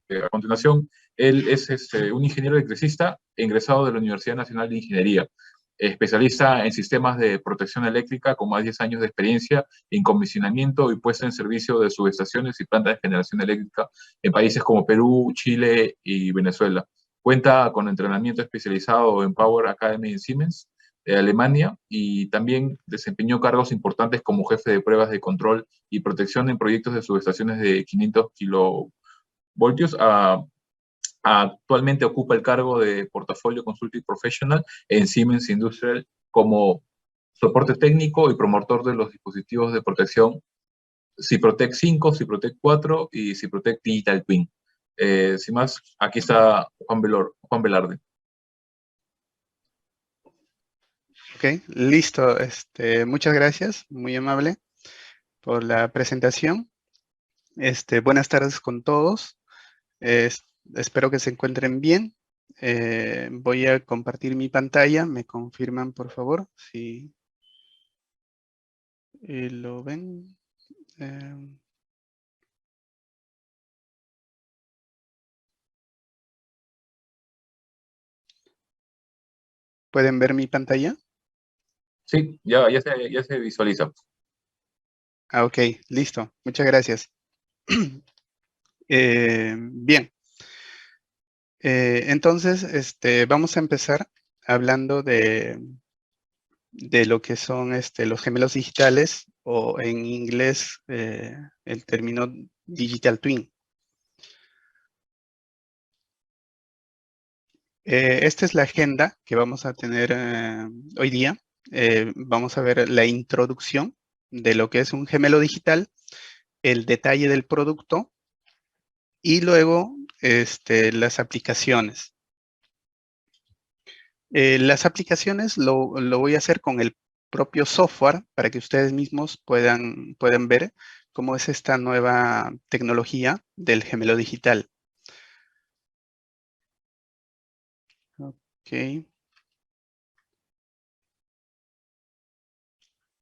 A continuación, él es un ingeniero electricista egresado de la Universidad Nacional de Ingeniería, especialista en sistemas de protección eléctrica con más de 10 años de experiencia en comisionamiento y puesta en servicio de subestaciones y plantas de generación eléctrica en países como Perú, Chile y Venezuela. Cuenta con entrenamiento especializado en Power Academy en Siemens de Alemania y también desempeñó cargos importantes como jefe de pruebas de control y protección en proyectos de subestaciones de 500 kilovoltios. Actualmente ocupa el cargo de Portafolio Consulting Professional en Siemens Industrial como soporte técnico y promotor de los dispositivos de protección Ciprotec 5, Ciprotec 4 y Ciprotec Digital Twin. Sin más, aquí está Juan Velarde. Ok, listo. Muchas gracias, muy amable por la presentación. Buenas tardes con todos. Espero que se encuentren bien. Voy a compartir mi pantalla. ¿Me confirman, por favor? Si lo ven. ¿Pueden ver mi pantalla? Sí, ya se visualiza. Ok, listo. Muchas gracias. Bien. Entonces, vamos a empezar hablando de lo que son los gemelos digitales, o en inglés el término Digital Twin. Esta es la agenda que vamos a tener hoy día. Vamos a ver la introducción de lo que es un gemelo digital, el detalle del producto y luego las aplicaciones. Las aplicaciones lo voy a hacer con el propio software para que ustedes mismos puedan ver cómo es esta nueva tecnología del gemelo digital. Ok.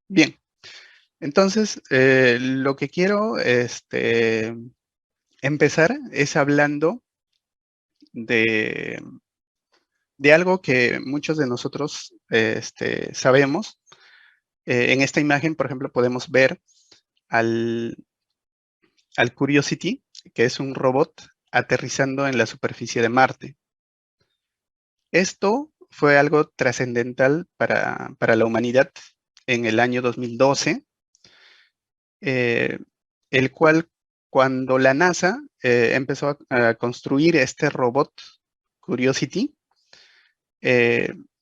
Bien. Entonces, lo que quiero empezar es hablando de, algo que muchos de nosotros sabemos. En esta imagen, por ejemplo, podemos ver al Curiosity, que es un robot aterrizando en la superficie de Marte. Esto fue algo trascendental para la humanidad en el año 2012, el cual, cuando la NASA empezó a construir este robot Curiosity,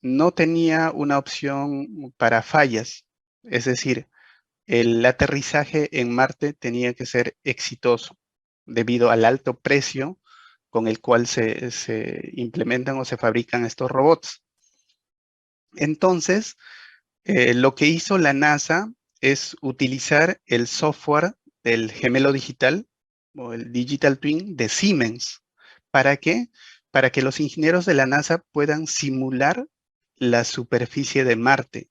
no tenía una opción para fallas. Es decir, el aterrizaje en Marte tenía que ser exitoso debido al alto precio con el cual se implementan o se fabrican estos robots. Entonces, lo que hizo la NASA es utilizar el software del gemelo digital o el Digital Twin de Siemens. ¿Para qué? Para que los ingenieros de la NASA puedan simular la superficie de Marte.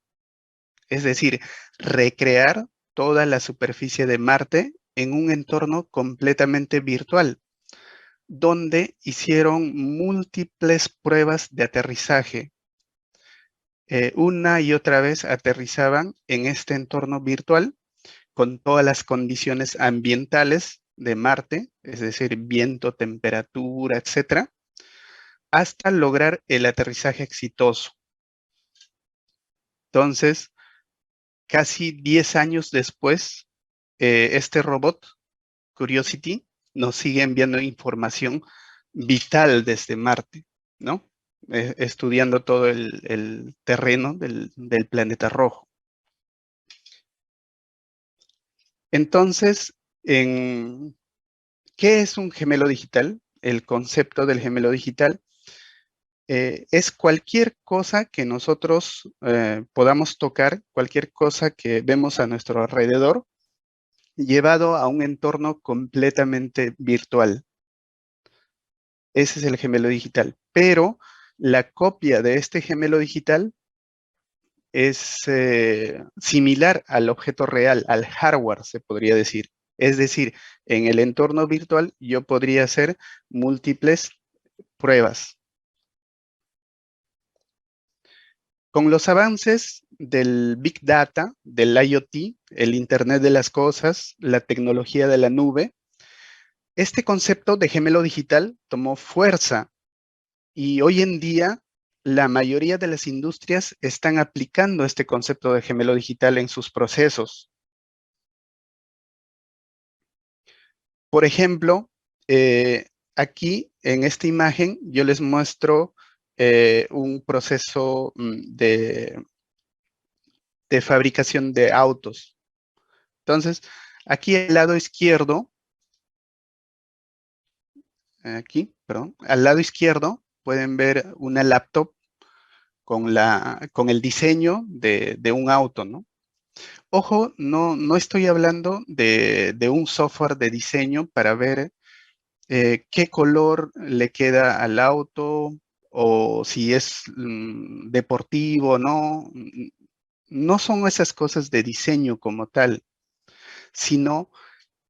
Es decir, recrear toda la superficie de Marte en un entorno completamente virtual, donde hicieron múltiples pruebas de aterrizaje. Una y otra vez aterrizaban en este entorno virtual con todas las condiciones ambientales de Marte, es decir, viento, temperatura, etcétera, hasta lograr el aterrizaje exitoso. Entonces, casi 10 años después, este robot, Curiosity, nos sigue enviando información vital desde Marte, ¿no? Estudiando todo el terreno del planeta rojo. Entonces, ¿qué es un gemelo digital? El concepto del gemelo digital es cualquier cosa que nosotros podamos tocar, cualquier cosa que vemos a nuestro alrededor, llevado a un entorno completamente virtual. Ese es el gemelo digital. Pero la copia de este gemelo digital es similar al objeto real, al hardware, se podría decir. Es decir, en el entorno virtual yo podría hacer múltiples pruebas. Con los avances del Big Data, del IoT, el Internet de las Cosas, la tecnología de la nube, este concepto de gemelo digital tomó fuerza y hoy en día la mayoría de las industrias están aplicando este concepto de gemelo digital en sus procesos. Por ejemplo, aquí en esta imagen yo les muestro un proceso de fabricación de autos. Entonces, aquí al lado izquierdo, al lado izquierdo pueden ver una laptop con el diseño de un auto, ¿no? Ojo, no estoy hablando de un software de diseño para ver qué color le queda al auto o si es deportivo o no. No son esas cosas de diseño como tal, sino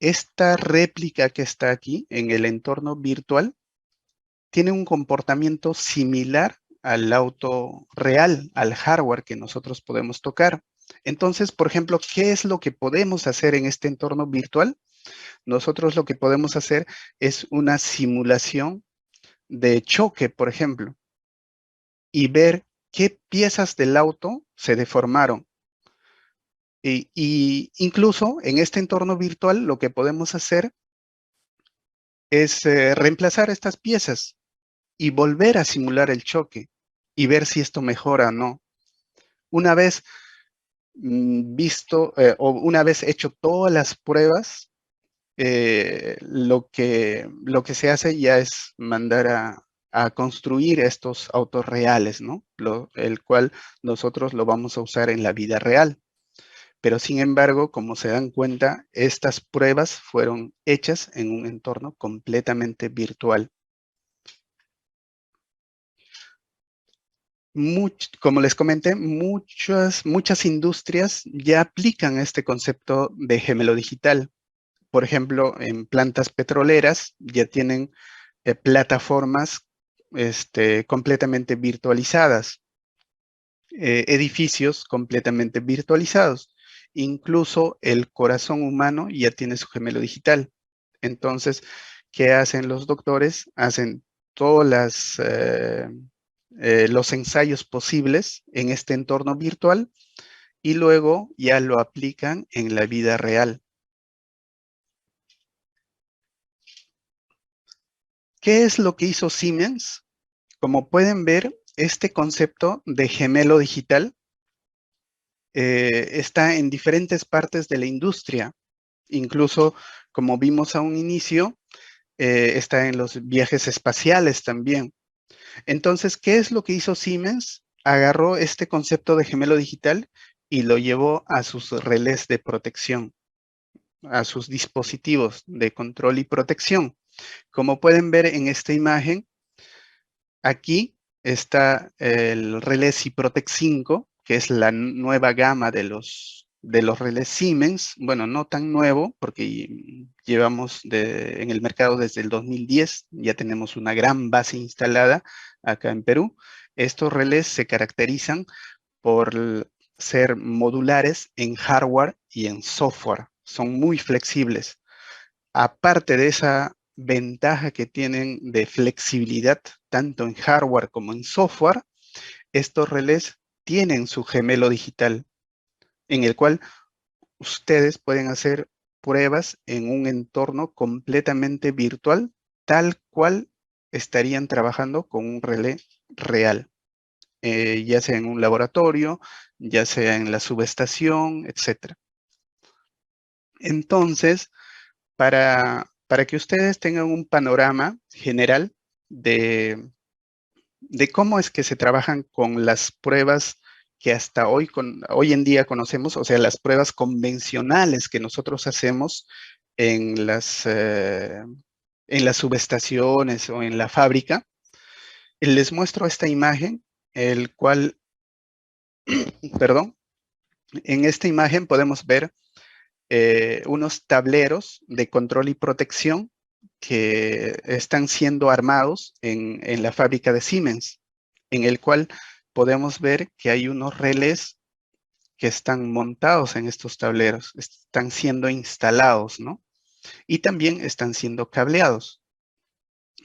esta réplica que está aquí en el entorno virtual tiene un comportamiento similar al auto real, al hardware que nosotros podemos tocar. Entonces, por ejemplo, ¿qué es lo que podemos hacer en este entorno virtual? Nosotros lo que podemos hacer es una simulación de choque, por ejemplo, y ver qué piezas del auto se deformaron. Y incluso en este entorno virtual lo que podemos hacer es reemplazar estas piezas y volver a simular el choque y ver si esto mejora o no. Una vez visto o una vez hecho todas las pruebas, lo que se hace ya es mandar a construir estos autos reales, ¿no? El cual nosotros lo vamos a usar en la vida real. Pero sin embargo, como se dan cuenta, estas pruebas fueron hechas en un entorno completamente virtual. Como les comenté, muchas industrias ya aplican este concepto de gemelo digital. Por ejemplo, en plantas petroleras ya tienen plataformas completamente virtualizadas, edificios completamente virtualizados. Incluso el corazón humano ya tiene su gemelo digital. Entonces, ¿qué hacen los doctores? Hacen todos los ensayos posibles en este entorno virtual y luego ya lo aplican en la vida real. ¿Qué es lo que hizo Siemens? Como pueden ver, este concepto de gemelo digital está en diferentes partes de la industria. Incluso, como vimos a un inicio, está en los viajes espaciales también. Entonces, ¿qué es lo que hizo Siemens? Agarró este concepto de gemelo digital y lo llevó a sus relés de protección, a sus dispositivos de control y protección. Como pueden ver en esta imagen, aquí está el relé Ciprotec 5, que es la nueva gama de los relés Siemens. Bueno, no tan nuevo, porque llevamos en el mercado desde el 2010. Ya tenemos una gran base instalada acá en Perú. Estos relés se caracterizan por ser modulares en hardware y en software. Son muy flexibles. Aparte de esa ventaja que tienen de flexibilidad tanto en hardware como en software, estos relés tienen su gemelo digital en el cual ustedes pueden hacer pruebas en un entorno completamente virtual, tal cual estarían trabajando con un relé real, ya sea en un laboratorio, ya sea en la subestación, etc. Entonces, para que ustedes tengan un panorama general de cómo es que se trabajan con las pruebas que hasta hoy en día conocemos, o sea, las pruebas convencionales que nosotros hacemos en las subestaciones o en la fábrica. Les muestro esta imagen, el cual, perdón, en esta imagen podemos ver unos tableros de control y protección que están siendo armados en la fábrica de Siemens, en el cual podemos ver que hay unos relés que están montados en estos tableros, están siendo instalados, ¿no? Y también están siendo cableados.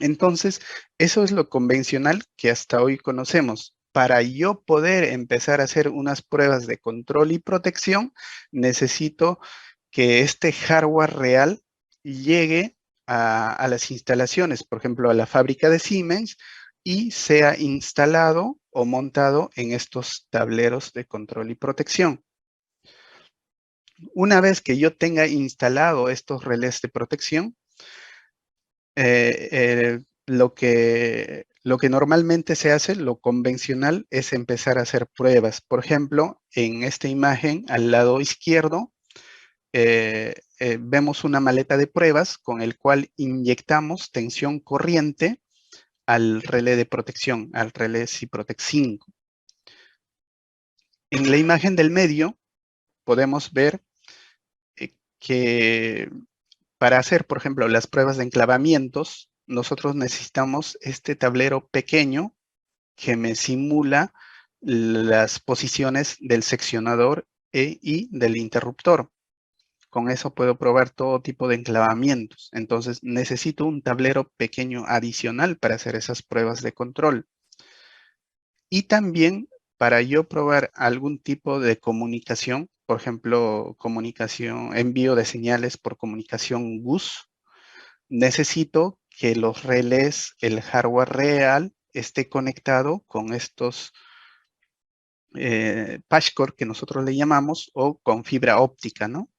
Entonces, eso es lo convencional que hasta hoy conocemos. Para yo poder empezar a hacer unas pruebas de control y protección, necesito que este hardware real llegue a las instalaciones, por ejemplo, a la fábrica de Siemens, y sea instalado o montado en estos tableros de control y protección. Una vez que yo tenga instalado estos relés de protección, lo que normalmente se hace, lo convencional, es empezar a hacer pruebas. Por ejemplo, en esta imagen, al lado izquierdo, vemos una maleta de pruebas con el cual inyectamos tensión corriente al relé de protección, al relé Ciprotec 5. En la imagen del medio podemos ver que para hacer, por ejemplo, las pruebas de enclavamientos, nosotros necesitamos este tablero pequeño que me simula las posiciones del seccionador y del interruptor. Con eso puedo probar todo tipo de enclavamientos. Entonces necesito un tablero pequeño adicional para hacer esas pruebas de control. Y también para yo probar algún tipo de comunicación, por ejemplo, envío de señales por comunicación bus, necesito que los relés, el hardware real, esté conectado con estos patchcore que nosotros le llamamos, o con fibra óptica, ¿no?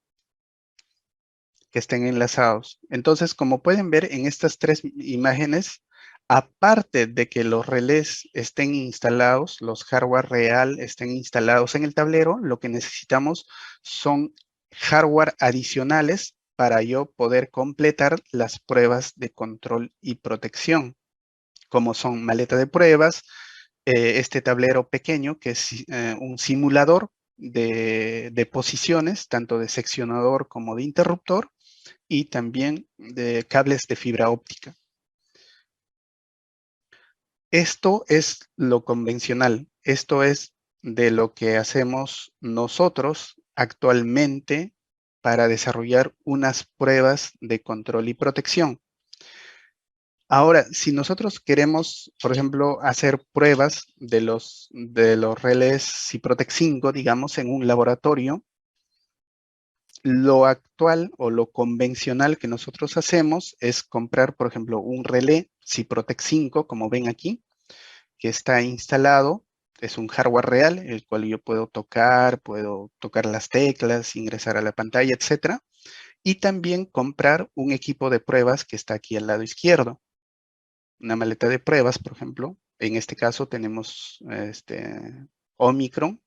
Que estén enlazados. Entonces, como pueden ver en estas tres imágenes, aparte de que los relés estén instalados, los hardware real estén instalados en el tablero, lo que necesitamos son hardware adicionales para yo poder completar las pruebas de control y protección, como son maleta de pruebas, este tablero pequeño que es un simulador de posiciones, tanto de seccionador como de interruptor, y también de cables de fibra óptica. Esto es lo convencional. Esto es de lo que hacemos nosotros actualmente para desarrollar unas pruebas de control y protección. Ahora, si nosotros queremos, por ejemplo, hacer pruebas de los relés Ciprotec 5, digamos, en un laboratorio, lo actual o lo convencional que nosotros hacemos es comprar, por ejemplo, un relé Ciprotec 5, como ven aquí, que está instalado. Es un hardware real, el cual yo puedo tocar las teclas, ingresar a la pantalla, etcétera. Y también comprar un equipo de pruebas que está aquí al lado izquierdo. Una maleta de pruebas, por ejemplo. En este caso tenemos Omicron.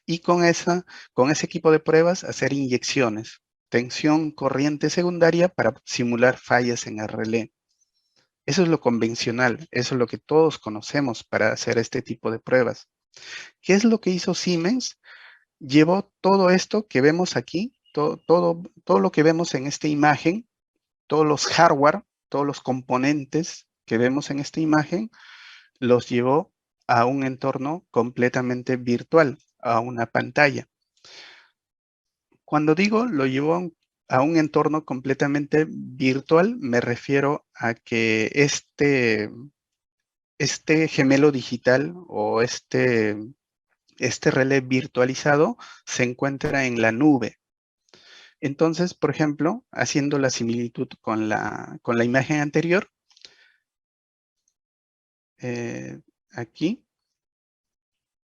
Y con ese equipo de pruebas hacer inyecciones, tensión corriente secundaria para simular fallas en el relé. Eso es lo convencional, eso es lo que todos conocemos para hacer este tipo de pruebas. ¿Qué es lo que hizo Siemens? Llevó todo esto que vemos aquí, todo lo que vemos en esta imagen, todos los hardware, todos los componentes que vemos en esta imagen, los llevó a un entorno completamente virtual, a una pantalla. Cuando digo lo llevó a un entorno completamente virtual, me refiero a que este gemelo digital o este relé virtualizado se encuentra en la nube. Entonces, por ejemplo, haciendo la similitud con la imagen anterior, aquí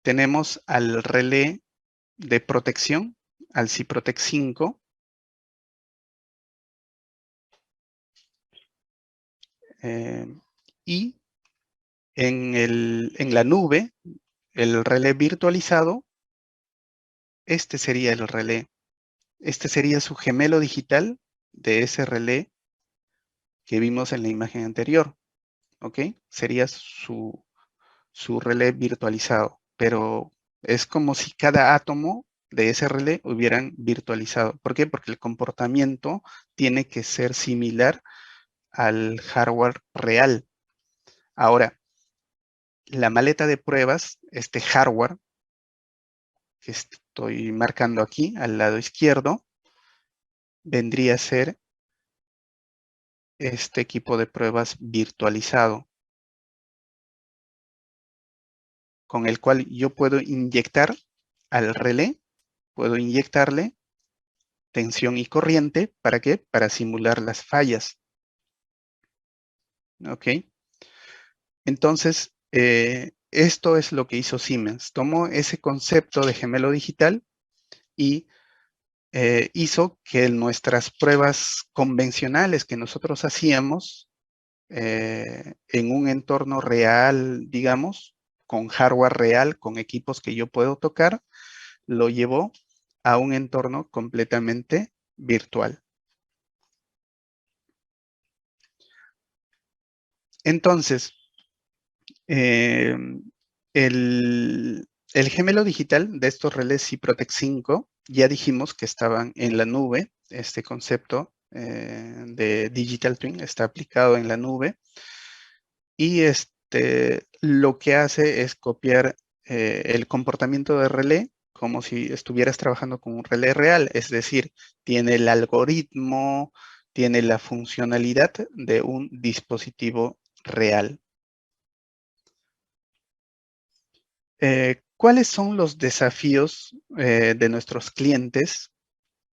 tenemos al relé de protección, al Ciprotec 5, y en la nube, el relé virtualizado, este sería el relé. Este sería su gemelo digital de ese relé que vimos en la imagen anterior. ¿Ok? Sería su relé virtualizado. Pero es como si cada átomo de ese relé hubieran virtualizado. ¿Por qué? Porque el comportamiento tiene que ser similar al hardware real. Ahora, la maleta de pruebas, este hardware que estoy marcando aquí al lado izquierdo, vendría a ser este equipo de pruebas virtualizado, con el cual yo puedo inyectar al relé, puedo inyectarle tensión y corriente. ¿Para qué? Para simular las fallas. ¿Ok? Entonces, esto es lo que hizo Siemens. Tomó ese concepto de gemelo digital y hizo que nuestras pruebas convencionales que nosotros hacíamos en un entorno real, digamos, con hardware real, con equipos que yo puedo tocar, lo llevó a un entorno completamente virtual. Entonces, eh, el gemelo digital de estos relés Ciprotec 5, ya dijimos que estaban en la nube. Este concepto de Digital Twin está aplicado en la nube. Y lo que hace es copiar el comportamiento de relé como si estuvieras trabajando con un relé real. Es decir, tiene el algoritmo, tiene la funcionalidad de un dispositivo real. ¿Cuáles son los desafíos de nuestros clientes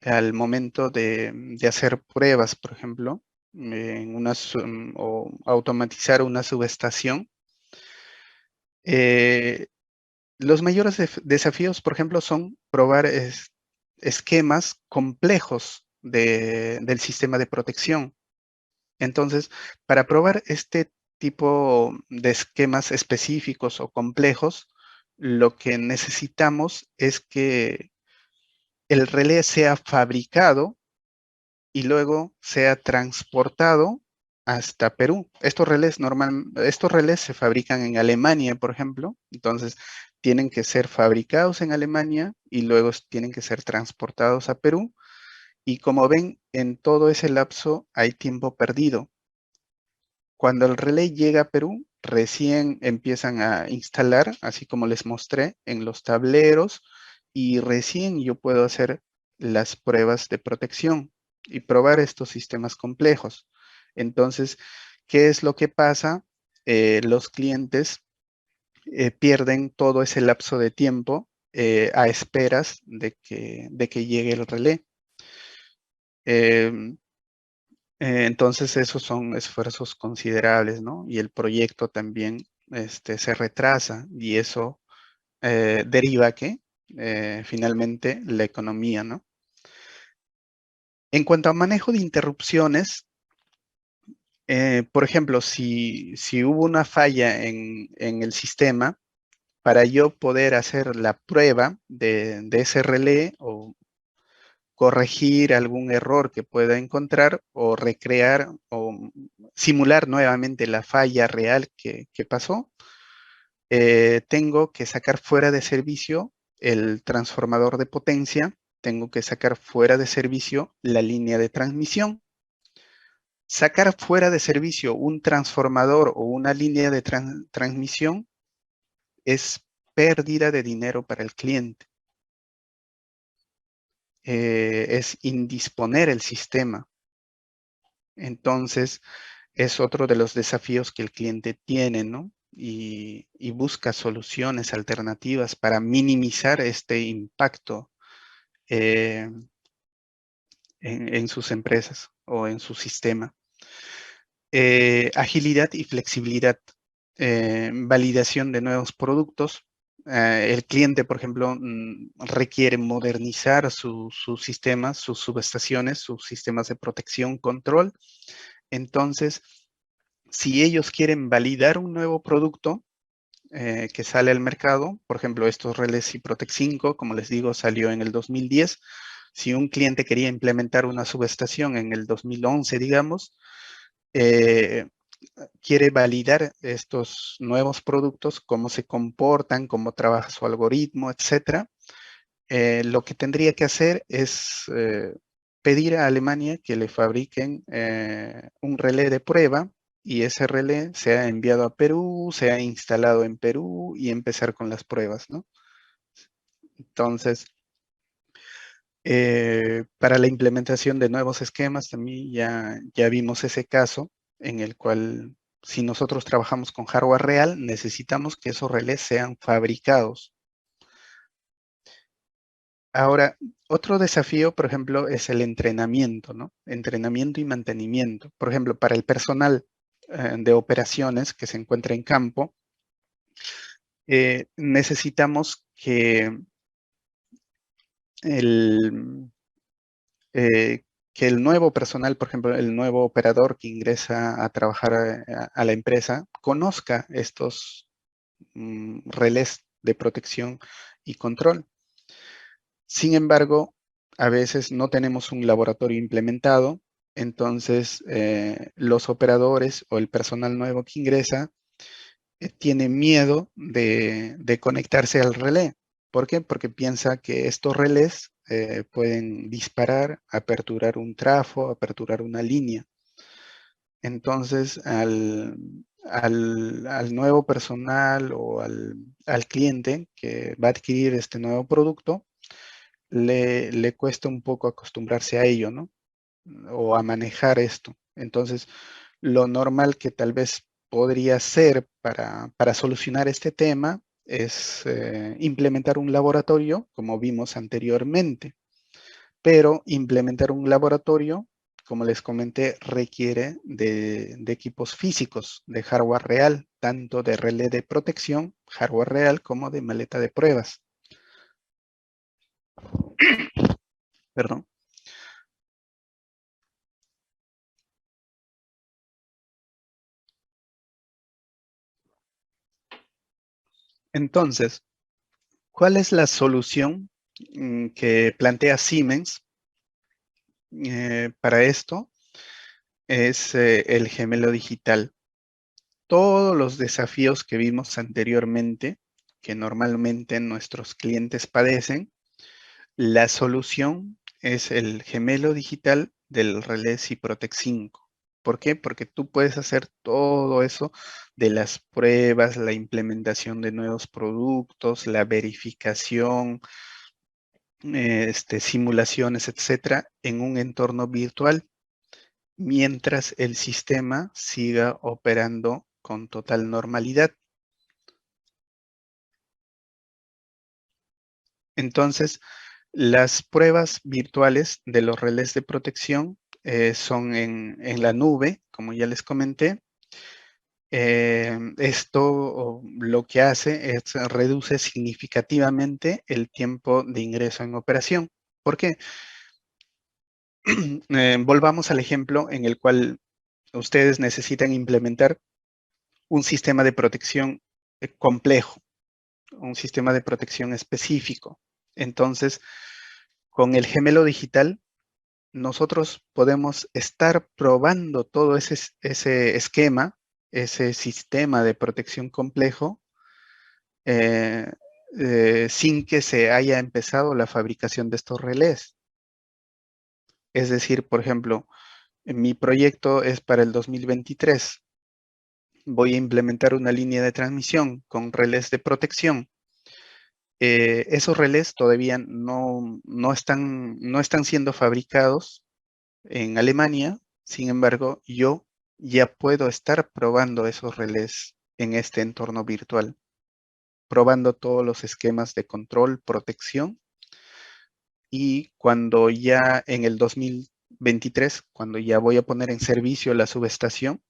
al momento de hacer pruebas, por ejemplo, o automatizar una subestación? Los mayores desafíos, por ejemplo, son probar esquemas complejos del sistema de protección. Entonces, para probar este tipo de esquemas específicos o complejos, lo que necesitamos es que el relé sea fabricado y luego sea transportado hasta Perú. Estos relés se fabrican en Alemania, por ejemplo, entonces tienen que ser fabricados en Alemania y luego tienen que ser transportados a Perú. Y como ven, en todo ese lapso hay tiempo perdido. Cuando el relé llega a Perú, recién empiezan a instalar, así como les mostré, en los tableros, y recién yo puedo hacer las pruebas de protección y probar estos sistemas complejos. Entonces, ¿qué es lo que pasa? Los clientes pierden todo ese lapso de tiempo a esperas de que llegue el relé. Em, entonces, esos son esfuerzos considerables, ¿no? Y el proyecto también se retrasa y eso deriva que finalmente la economía, ¿no? En cuanto a manejo de interrupciones, por ejemplo, si hubo una falla en el sistema, para yo poder hacer la prueba de ese relé o corregir algún error que pueda encontrar o recrear o simular nuevamente la falla real que pasó, tengo que sacar fuera de servicio el transformador de potencia, tengo que sacar fuera de servicio la línea de transmisión. Sacar fuera de servicio un transformador o una línea de transmisión es pérdida de dinero para el cliente. Es indisponer el sistema. Entonces, es otro de los desafíos que el cliente tiene, ¿no? Y busca soluciones alternativas para minimizar este impacto eh, en sus empresas o en su sistema. Agilidad y flexibilidad, validación de nuevos productos. El cliente, por ejemplo, requiere modernizar sus sistemas, sus subestaciones, sus sistemas de protección, control. Entonces, si ellos quieren validar un nuevo producto que sale al mercado, por ejemplo, estos relés Ciprotec 5, como les digo, salió en el 2010. Si un cliente quería implementar una subestación en el 2011, digamos, quiere validar estos nuevos productos, cómo se comportan, cómo trabaja su algoritmo, etcétera. lo que tendría que hacer es pedir a Alemania que le fabriquen un relé de prueba y ese relé sea enviado a Perú, sea instalado en Perú y empezar con las pruebas, ¿no? Entonces, para la implementación de nuevos esquemas también ya vimos ese caso en el cual si nosotros trabajamos con hardware real, necesitamos que esos relés sean fabricados. Ahora, otro desafío, por ejemplo, es el entrenamiento, ¿no? Entrenamiento y mantenimiento. Por ejemplo, para el personal de operaciones que se encuentra en campo, necesitamos el, eh, que el nuevo personal, por ejemplo, el nuevo operador que ingresa a trabajar a la empresa, conozca estos relés de protección y control. Sin embargo, a veces no tenemos un laboratorio implementado, entonces los operadores o el personal nuevo que ingresa tiene miedo de conectarse al relé. ¿Por qué? Porque piensa que estos relés pueden disparar, aperturar un trafo, aperturar una línea. Entonces, al nuevo personal o al cliente que va a adquirir este nuevo producto, le cuesta un poco acostumbrarse a ello, ¿no? O a manejar esto. Entonces, lo normal que tal vez podría ser para solucionar este tema es implementar un laboratorio, como vimos anteriormente. Pero implementar un laboratorio, como les comenté, requiere de equipos físicos, de hardware real, tanto de relé de protección, hardware real, como de maleta de pruebas. Perdón. Entonces, ¿cuál es la solución que plantea Siemens para esto? Es el gemelo digital. Todos los desafíos que vimos anteriormente, que normalmente nuestros clientes padecen, la solución es el gemelo digital del relé Ciprotec 5. ¿Por qué? Porque tú puedes hacer todo eso de las pruebas, la implementación de nuevos productos, la verificación, simulaciones, etcétera, en un entorno virtual, mientras el sistema siga operando con total normalidad. Entonces, las pruebas virtuales de los relés de protección son en la nube, como ya les comenté. Esto lo que hace es reduce significativamente el tiempo de ingreso en operación. ¿Por qué? Volvamos al ejemplo en el cual ustedes necesitan implementar un sistema de protección complejo, un sistema de protección específico. Entonces, con el gemelo digital, nosotros podemos estar probando todo ese esquema, ese sistema de protección complejo, eh, sin que se haya empezado la fabricación de estos relés. Es decir, por ejemplo, mi proyecto es para el 2023. Voy a implementar una línea de transmisión con relés de protección. Esos relés todavía no están siendo fabricados en Alemania. Sin embargo, yo ya puedo estar probando esos relés en este entorno virtual, probando todos los esquemas de control, protección, y cuando ya en el 2023, cuando ya voy a poner en servicio la subestación,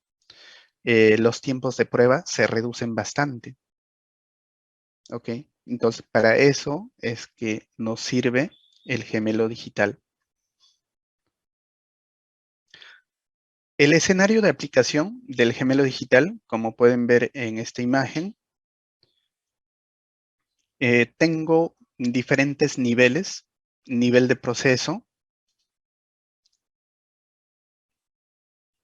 los tiempos de prueba se reducen bastante. ¿Ok? Entonces, para eso es que nos sirve el gemelo digital. El escenario de aplicación del gemelo digital, como pueden ver en esta imagen, tengo diferentes niveles, nivel de proceso,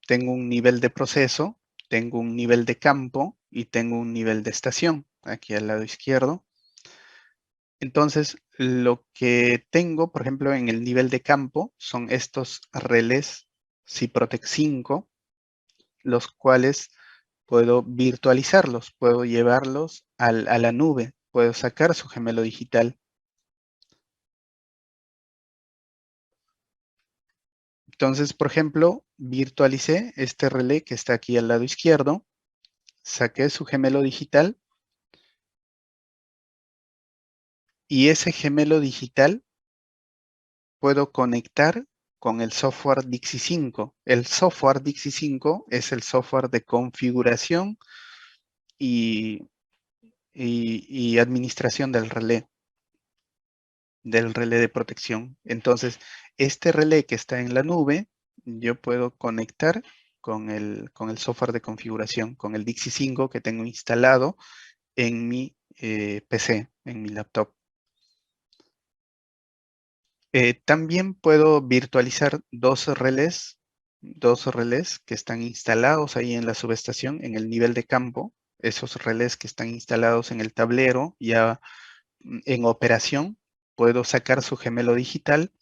tengo un nivel de proceso, tengo un nivel de campo y tengo un nivel de estación, aquí al lado izquierdo. Entonces, lo que tengo, por ejemplo, en el nivel de campo, son estos relés Ciprotec 5, los cuales puedo virtualizarlos, puedo llevarlos a la nube, puedo sacar su gemelo digital. Entonces, por ejemplo, virtualicé este relé que está aquí al lado izquierdo, saqué su gemelo digital y ese gemelo digital puedo conectar con el software Dixie 5. El software Dixie 5 es el software de configuración y, y administración del relé de protección. Entonces, este relé que está en la nube, yo puedo conectar con el software de configuración, con el Dixie 5 que tengo instalado en mi PC, en mi laptop. También puedo virtualizar dos relés que están instalados ahí en la subestación, en el nivel de campo. Esos relés que están instalados en el tablero, ya en operación, puedo sacar su gemelo digital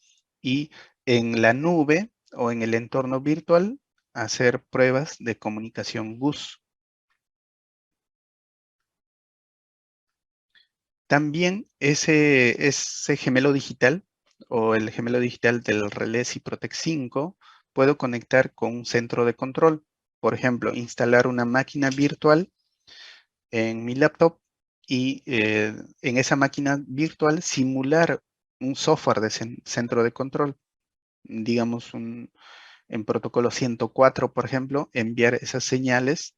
y en la nube o en el entorno virtual hacer pruebas de comunicación GUS. También ese gemelo digital o el gemelo digital del relé Ciprotec 5 puedo conectar con un centro de control. Por ejemplo, instalar una máquina virtual en mi laptop y en esa máquina virtual simular un software de centro de control. Digamos, en protocolo 104, por ejemplo, enviar esas señales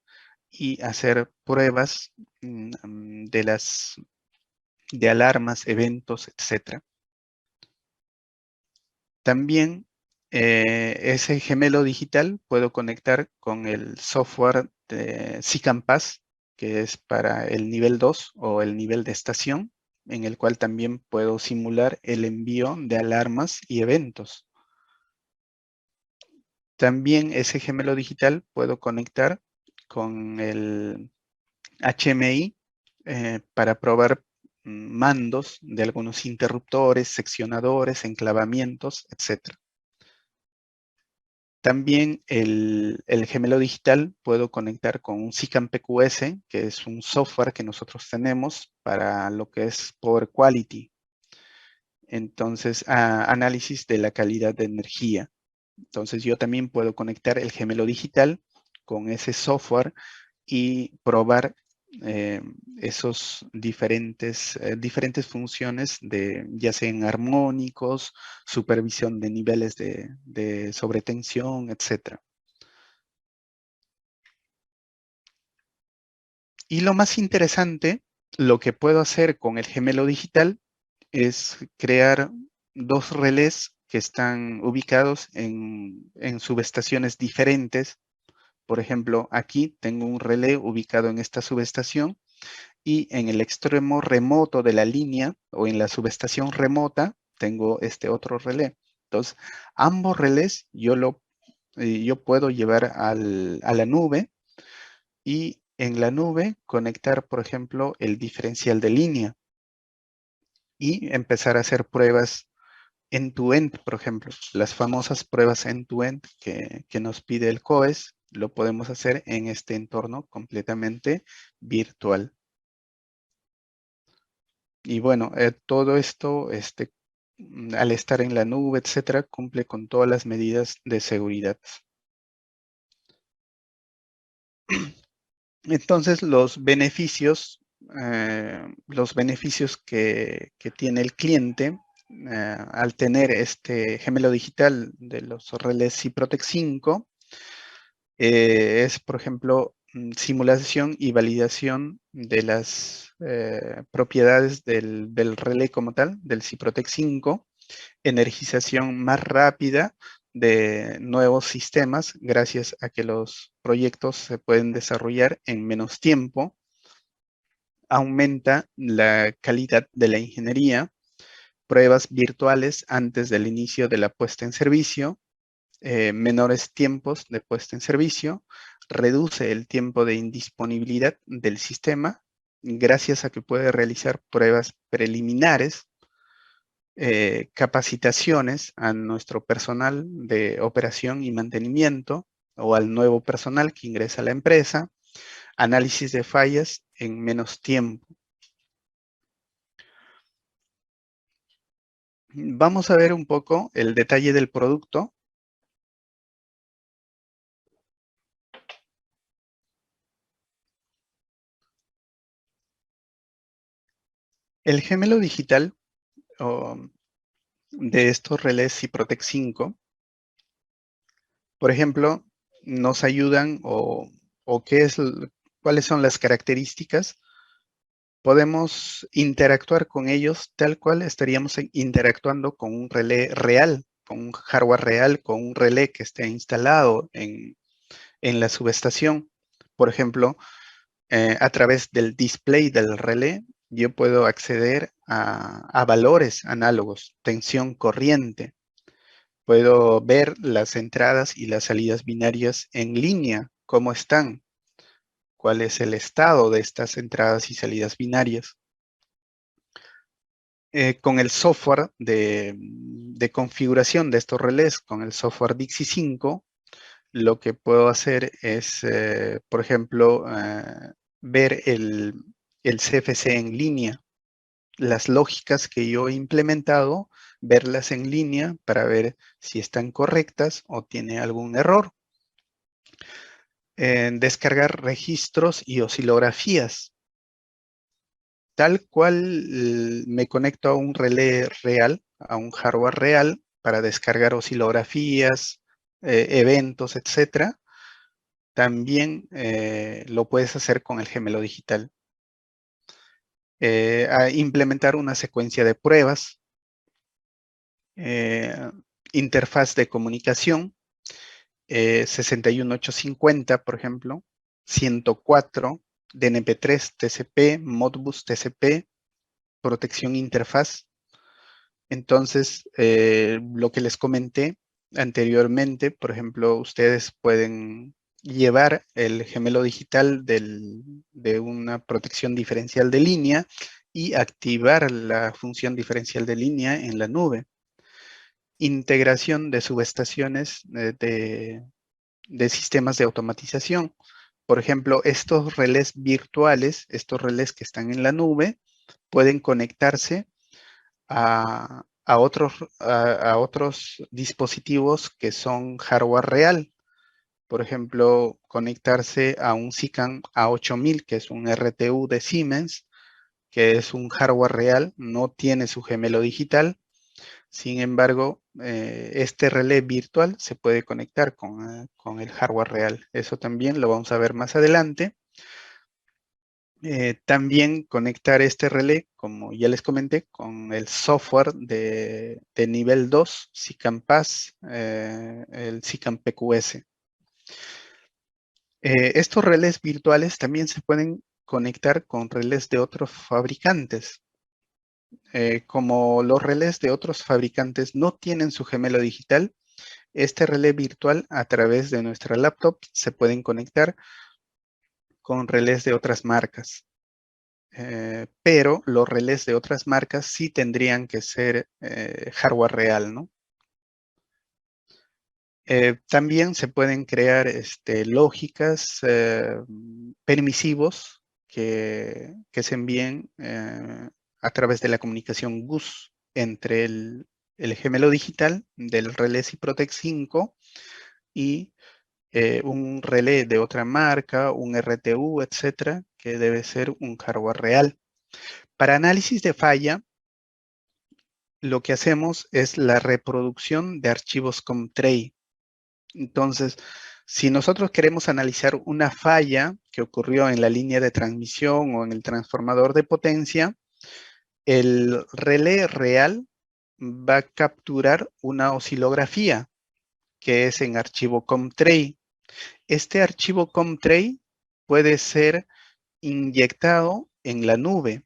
y hacer pruebas de alarmas, eventos, etcétera. También ese gemelo digital puedo conectar con el software de SICAMPAS, que es para el nivel 2 o el nivel de estación, en el cual también puedo simular el envío de alarmas y eventos. También ese gemelo digital puedo conectar con el HMI para probar mandos de algunos interruptores, seccionadores, enclavamientos, etc. También el gemelo digital puedo conectar con un SICAM PQS, que es un software que nosotros tenemos para lo que es Power Quality. Entonces, análisis de la calidad de energía. Entonces, yo también puedo conectar el gemelo digital con ese software y probar esos diferentes funciones de ya sean armónicos, supervisión de niveles de sobretensión, etc. Y lo más interesante, lo que puedo hacer con el gemelo digital es crear dos relés que están ubicados en subestaciones diferentes. Por ejemplo, aquí tengo un relé ubicado en esta subestación y en el extremo remoto de la línea o en la subestación remota tengo este otro relé. Entonces, ambos relés yo puedo llevar a la nube y en la nube conectar, por ejemplo, el diferencial de línea y empezar a hacer pruebas end-to-end, por ejemplo. Las famosas pruebas end-to-end que nos pide el COES, lo podemos hacer en este entorno completamente virtual. Y bueno, todo esto, al estar en la nube, etcétera, cumple con todas las medidas de seguridad. Entonces, los beneficios que tiene el cliente al tener este gemelo digital de los relés Ciprotec 5 es, por ejemplo, simulación y validación de las propiedades del relé como tal, del Ciprotec 5, energización más rápida de nuevos sistemas gracias a que los proyectos se pueden desarrollar en menos tiempo, aumenta la calidad de la ingeniería, pruebas virtuales antes del inicio de la puesta en servicio, menores tiempos de puesta en servicio, reduce el tiempo de indisponibilidad del sistema gracias a que puede realizar pruebas preliminares, capacitaciones a nuestro personal de operación y mantenimiento o al nuevo personal que ingresa a la empresa, análisis de fallas en menos tiempo. Vamos a ver un poco el detalle del producto. El gemelo digital de estos relés Ciprotec 5, por ejemplo, nos ayudan o cuáles son las características. Podemos interactuar con ellos tal cual estaríamos interactuando con un relé real, con un hardware real, con un relé que esté instalado en la subestación. Por ejemplo, a través del display del relé, yo puedo acceder a valores análogos, tensión corriente. Puedo ver las entradas y las salidas binarias en línea, cómo están, cuál es el estado de estas entradas y salidas binarias. Con el software de configuración de estos relés, con el software Dixie 5, lo que puedo hacer es, por ejemplo, ver el CFC en línea, las lógicas que yo he implementado, verlas en línea para ver si están correctas o tiene algún error. Descargar registros y oscilografías. Tal cual me conecto a un relé real, a un hardware real, para descargar oscilografías, eventos, etcétera. También lo puedes hacer con el gemelo digital. A implementar una secuencia de pruebas, interfaz de comunicación, 61850, por ejemplo, 104, DNP3, TCP, Modbus TCP, protección interfaz. Entonces, lo que les comenté anteriormente, por ejemplo, ustedes pueden llevar el gemelo digital de una protección diferencial de línea y activar la función diferencial de línea en la nube. Integración de subestaciones de sistemas de automatización. Por ejemplo, estos relés virtuales, estos relés que están en la nube, pueden conectarse a otros dispositivos que son hardware real. Por ejemplo, conectarse a un SICAN A8000, que es un RTU de Siemens, que es un hardware real, no tiene su gemelo digital. Sin embargo, este relé virtual se puede conectar con el hardware real. Eso también lo vamos a ver más adelante. También conectar este relé, como ya les comenté, con el software de nivel 2, SICAN PAS, el SICAN PQS. Estos relés virtuales también se pueden conectar con relés de otros fabricantes. Como los relés de otros fabricantes no tienen su gemelo digital, este relé virtual a través de nuestra laptop se pueden conectar con relés de otras marcas. Pero los relés de otras marcas sí tendrían que ser hardware real, ¿no? También se pueden crear lógicas permisivos que se envíen a través de la comunicación GUS entre el gemelo digital del relé Ciprotec 5 y un relé de otra marca, un RTU, etcétera, que debe ser un hardware real. Para análisis de falla, lo que hacemos es la reproducción de archivos COMTRAE. Entonces, si nosotros queremos analizar una falla que ocurrió en la línea de transmisión o en el transformador de potencia, el relé real va a capturar una oscilografía que es en archivo COMTRAE. Este archivo COMTRAE puede ser inyectado en la nube,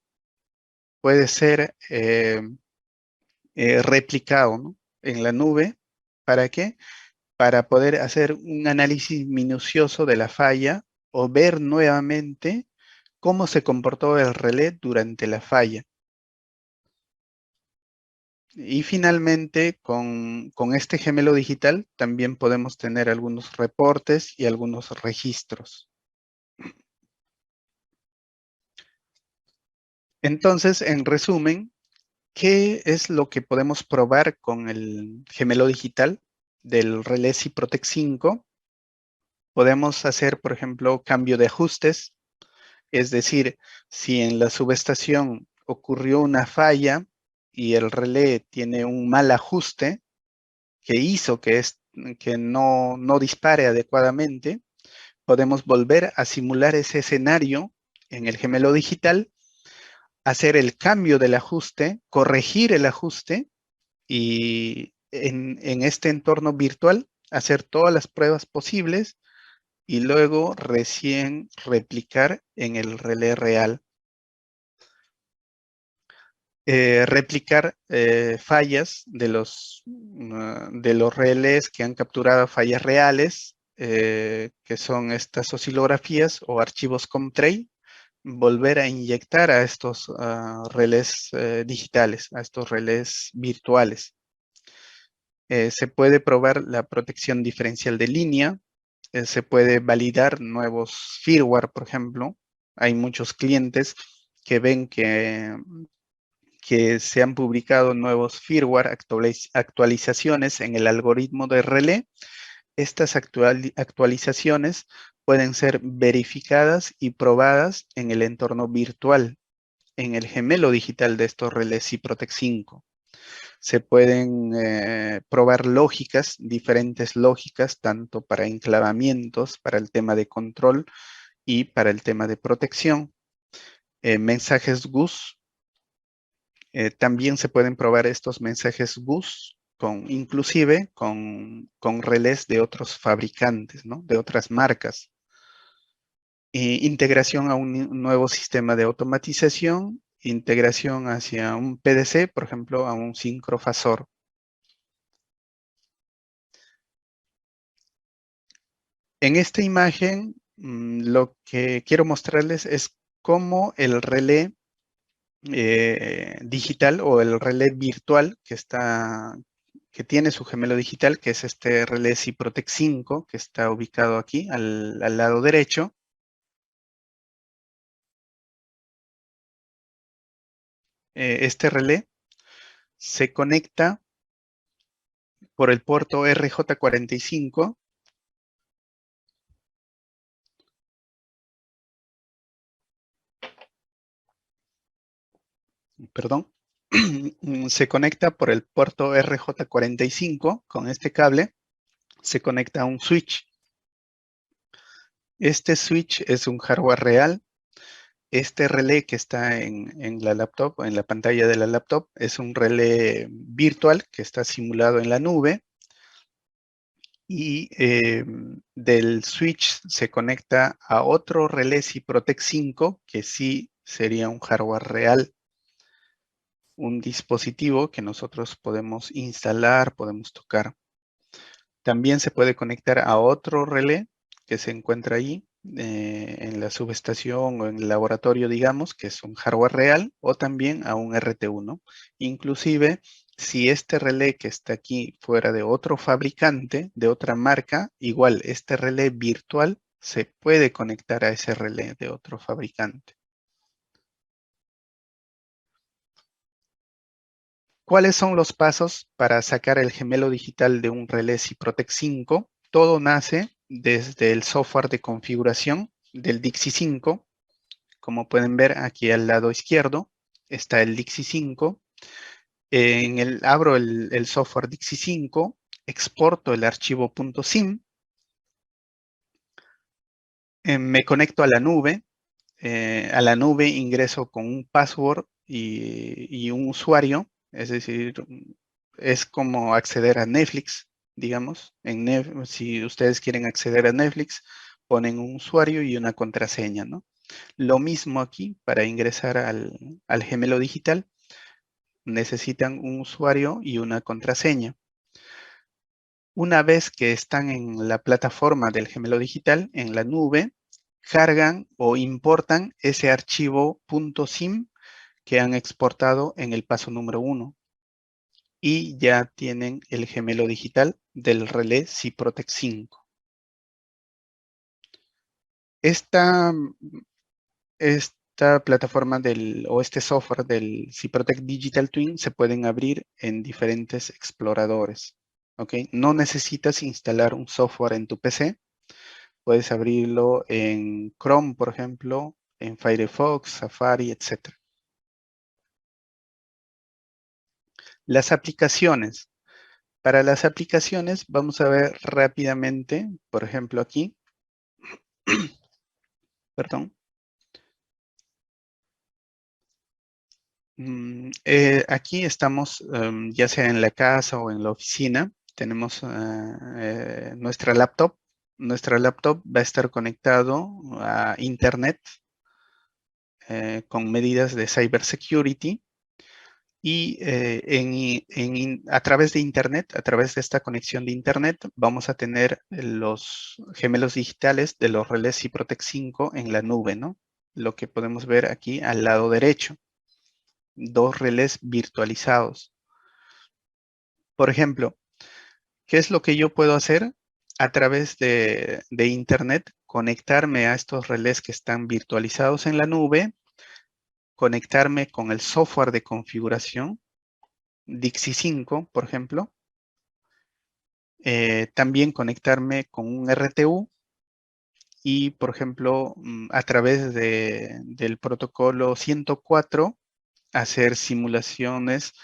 puede ser replicado, ¿no?, en la nube. ¿Para qué? Para poder hacer un análisis minucioso de la falla o ver nuevamente cómo se comportó el relé durante la falla. Y finalmente, con este gemelo digital, también podemos tener algunos reportes y algunos registros. Entonces, en resumen, ¿qué es lo que podemos probar con el gemelo digital del relé Ciprotec 5? Podemos hacer, por ejemplo, cambio de ajustes, es decir, si en la subestación ocurrió una falla y el relé tiene un mal ajuste que hizo que no dispare adecuadamente, podemos volver a simular ese escenario en el gemelo digital, hacer el cambio del ajuste, corregir el ajuste y en este entorno virtual hacer todas las pruebas posibles y luego recién replicar en el relé real. Replicar fallas de los relés que han capturado fallas reales, que son estas oscilografías o archivos COMTRAIL, volver a inyectar a estos relés digitales, a estos relés virtuales. Se puede probar la protección diferencial de línea, se puede validar nuevos firmware, por ejemplo. Hay muchos clientes que ven que se han publicado nuevos firmware, actualizaciones en el algoritmo de relé. Estas actualizaciones pueden ser verificadas y probadas en el entorno virtual, en el gemelo digital de estos relés Ciprotec 5. Se pueden probar lógicas, diferentes lógicas, tanto para enclavamientos, para el tema de control y para el tema de protección. Mensajes GUS. También se pueden probar estos mensajes GUS inclusive con relés de otros fabricantes, ¿no? De otras marcas. Integración a un nuevo sistema de automatización, integración hacia un PDC, por ejemplo, a un sincrofasor. En esta imagen, lo que quiero mostrarles es cómo el relé digital o el relé virtual que tiene su gemelo digital, que es este relé Ciprotec 5, que está ubicado aquí al lado derecho. Este relé se conecta por el puerto RJ45. Perdón. Se conecta por el puerto RJ45 con este cable. Se conecta a un switch. Este switch es un hardware real. Este relé que está en la laptop, en la pantalla de la laptop, es un relé virtual que está simulado en la nube. Y del switch se conecta a otro relé Ciprotec 5, que sí sería un hardware real. Un dispositivo que nosotros podemos instalar, podemos tocar. También se puede conectar a otro relé que se encuentra ahí en la subestación o en el laboratorio, digamos, que es un hardware real, o también a un RT1. Inclusive, si este relé que está aquí fuera de otro fabricante, de otra marca, igual este relé virtual se puede conectar a ese relé de otro fabricante. ¿Cuáles son los pasos para sacar el gemelo digital de un relé Ciprotec 5? Todo nace desde el software de configuración del Dixie 5. Como pueden ver aquí al lado izquierdo está el Dixie 5. Abro el software Dixie 5, exporto el archivo .sim, me conecto a la nube. A la nube ingreso con un password y un usuario, es decir, es como acceder a Netflix, digamos. Si ustedes quieren acceder a Netflix, ponen un usuario y una contraseña, ¿no? Lo mismo aquí, para ingresar al gemelo digital, necesitan un usuario y una contraseña. Una vez que están en la plataforma del gemelo digital, en la nube, cargan o importan ese archivo .sim que han exportado en el paso número 1 y ya tienen el gemelo digital del relé CIPROTEC 5. Esta plataforma o este software del CIPROTEC Digital Twin se pueden abrir en diferentes exploradores. ¿Ok? No necesitas instalar un software en tu PC. Puedes abrirlo en Chrome, por ejemplo, en Firefox, Safari, etc. Las aplicaciones. Para las aplicaciones vamos a ver rápidamente, por ejemplo aquí, perdón. Aquí estamos, ya sea en la casa o en la oficina, tenemos nuestra laptop. Nuestra laptop va a estar conectado a Internet con medidas de cybersecurity y a través de Internet, a través de esta conexión de Internet, vamos a tener los gemelos digitales de los relés CIPROTEC 5 en la nube, ¿no? Lo que podemos ver aquí al lado derecho. 2 relés virtualizados. Por ejemplo, ¿qué es lo que yo puedo hacer? A través de Internet, conectarme a estos relés que están virtualizados en la nube, conectarme con el software de configuración, Dixie 5, por ejemplo. También conectarme con un RTU y, por ejemplo, a través del protocolo 104, hacer simulaciones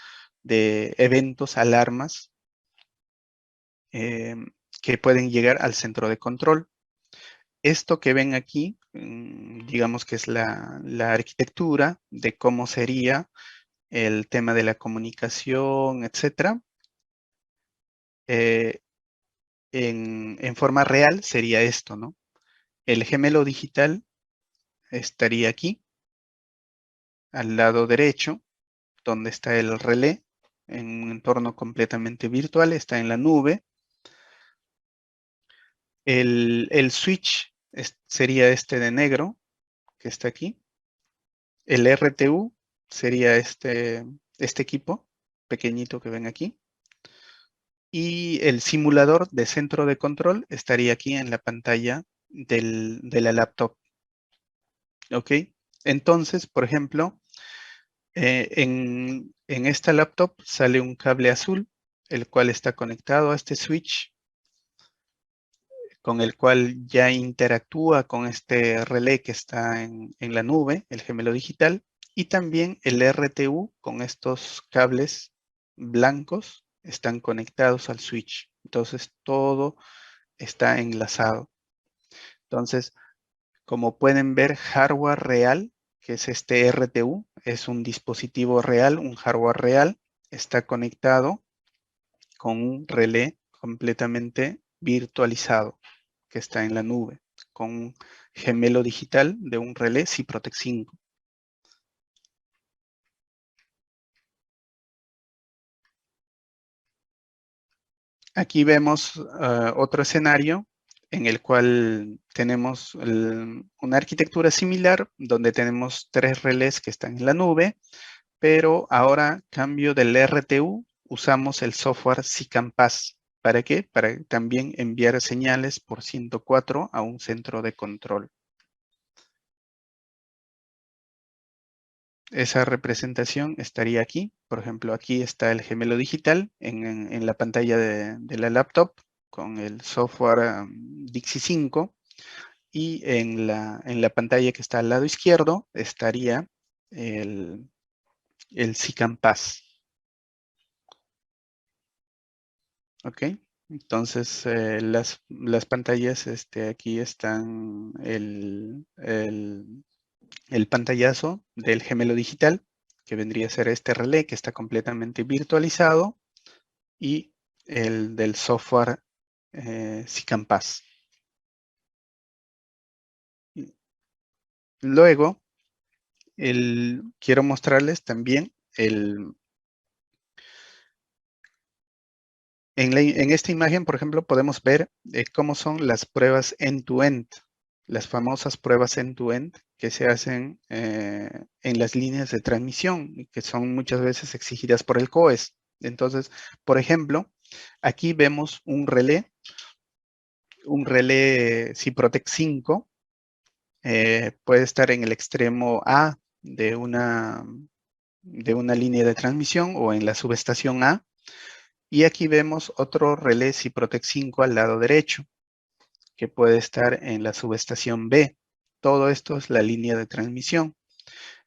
de eventos, alarmas, que pueden llegar al centro de control. Esto que ven aquí, digamos que es la arquitectura de cómo sería el tema de la comunicación, etcétera. En forma real sería esto, ¿no? El gemelo digital estaría aquí, al lado derecho, donde está el relé, en un entorno completamente virtual, está en la nube. El switch sería este de negro, que está aquí. El RTU sería este equipo pequeñito que ven aquí. Y el simulador de centro de control estaría aquí en la pantalla de la laptop. ¿Ok? Entonces, por ejemplo, en esta laptop sale un cable azul, el cual está conectado a este switch, con el cual ya interactúa con este relé que está en la nube, el gemelo digital, y también el RTU con estos cables blancos están conectados al switch. Entonces todo está enlazado. Entonces, como pueden ver, hardware real, que es este RTU, es un dispositivo real, un hardware real, está conectado con un relé completamente virtualizado que está en la nube, con un gemelo digital de un relé CIPROTEC 5. Aquí vemos otro escenario en el cual tenemos una arquitectura similar, donde tenemos 3 relés que están en la nube, pero ahora, cambio del RTU, usamos el software SICAMPAS. ¿Para qué? Para también enviar señales por 104 a un centro de control. Esa representación estaría aquí. Por ejemplo, aquí está el gemelo digital en la pantalla de la laptop con el software Dixie 5. Y en la pantalla que está al lado izquierdo estaría el SICAMPAS. ¿Ok? Entonces, las pantallas, aquí están el pantallazo del gemelo digital, que vendría a ser este relé que está completamente virtualizado, y el del software SICAMPAS. Luego, quiero mostrarles también en esta imagen, por ejemplo, podemos ver cómo son las pruebas end-to-end. las famosas pruebas end-to-end que se hacen en las líneas de transmisión y que son muchas veces exigidas por el COES. Entonces, por ejemplo, aquí vemos un relé Ciprotec 5, puede estar en el extremo A de una línea de transmisión o en la subestación A. Y aquí vemos otro relé Ciprotec 5 al lado derecho, que puede estar en la subestación B. Todo esto es la línea de transmisión.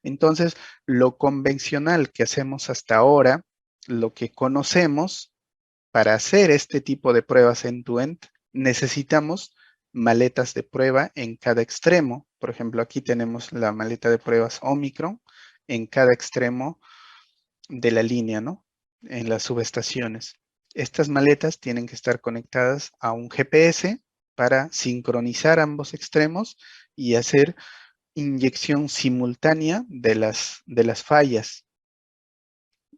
Entonces, lo convencional que hacemos hasta ahora, lo que conocemos para hacer este tipo de pruebas end-to-end, necesitamos maletas de prueba en cada extremo. Por ejemplo, aquí tenemos la maleta de pruebas Omicron en cada extremo de la línea, ¿no? En las subestaciones. Estas maletas tienen que estar conectadas a un GPS para sincronizar ambos extremos y hacer inyección simultánea de las fallas.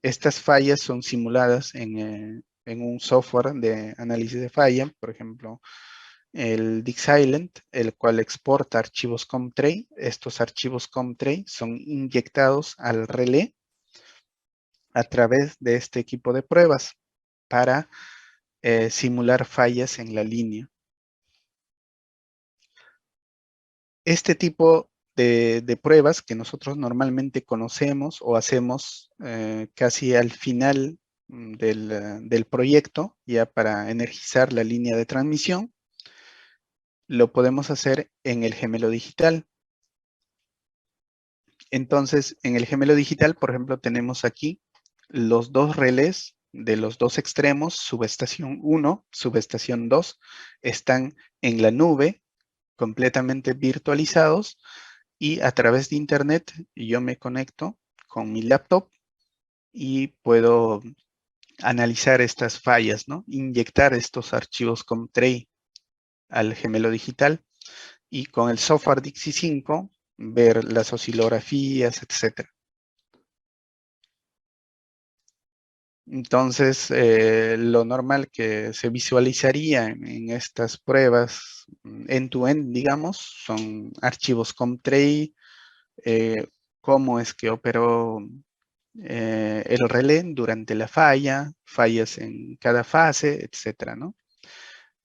Estas fallas son simuladas en un software de análisis de falla, por ejemplo, el DigSilent, el cual exporta archivos COMTRAE. Estos archivos COMTRAE son inyectados al relé a través de este equipo de pruebas para simular fallas en la línea. Este tipo de pruebas que nosotros normalmente conocemos o hacemos casi al final del proyecto, ya para energizar la línea de transmisión, lo podemos hacer en el gemelo digital. Entonces, en el gemelo digital, por ejemplo, tenemos aquí los dos relés de los dos extremos, subestación 1, subestación 2, están en la nube, completamente virtualizados, y a través de internet yo me conecto con mi laptop y puedo analizar estas fallas, ¿no? Inyectar estos archivos COMTRAE al gemelo digital y con el software Dixie 5 ver las oscilografías, etc. Entonces, lo normal que se visualizaría en estas pruebas end-to-end, digamos, son archivos COMTRAE, cómo es que operó el relé durante la falla, fallas en cada fase, etcétera, ¿no?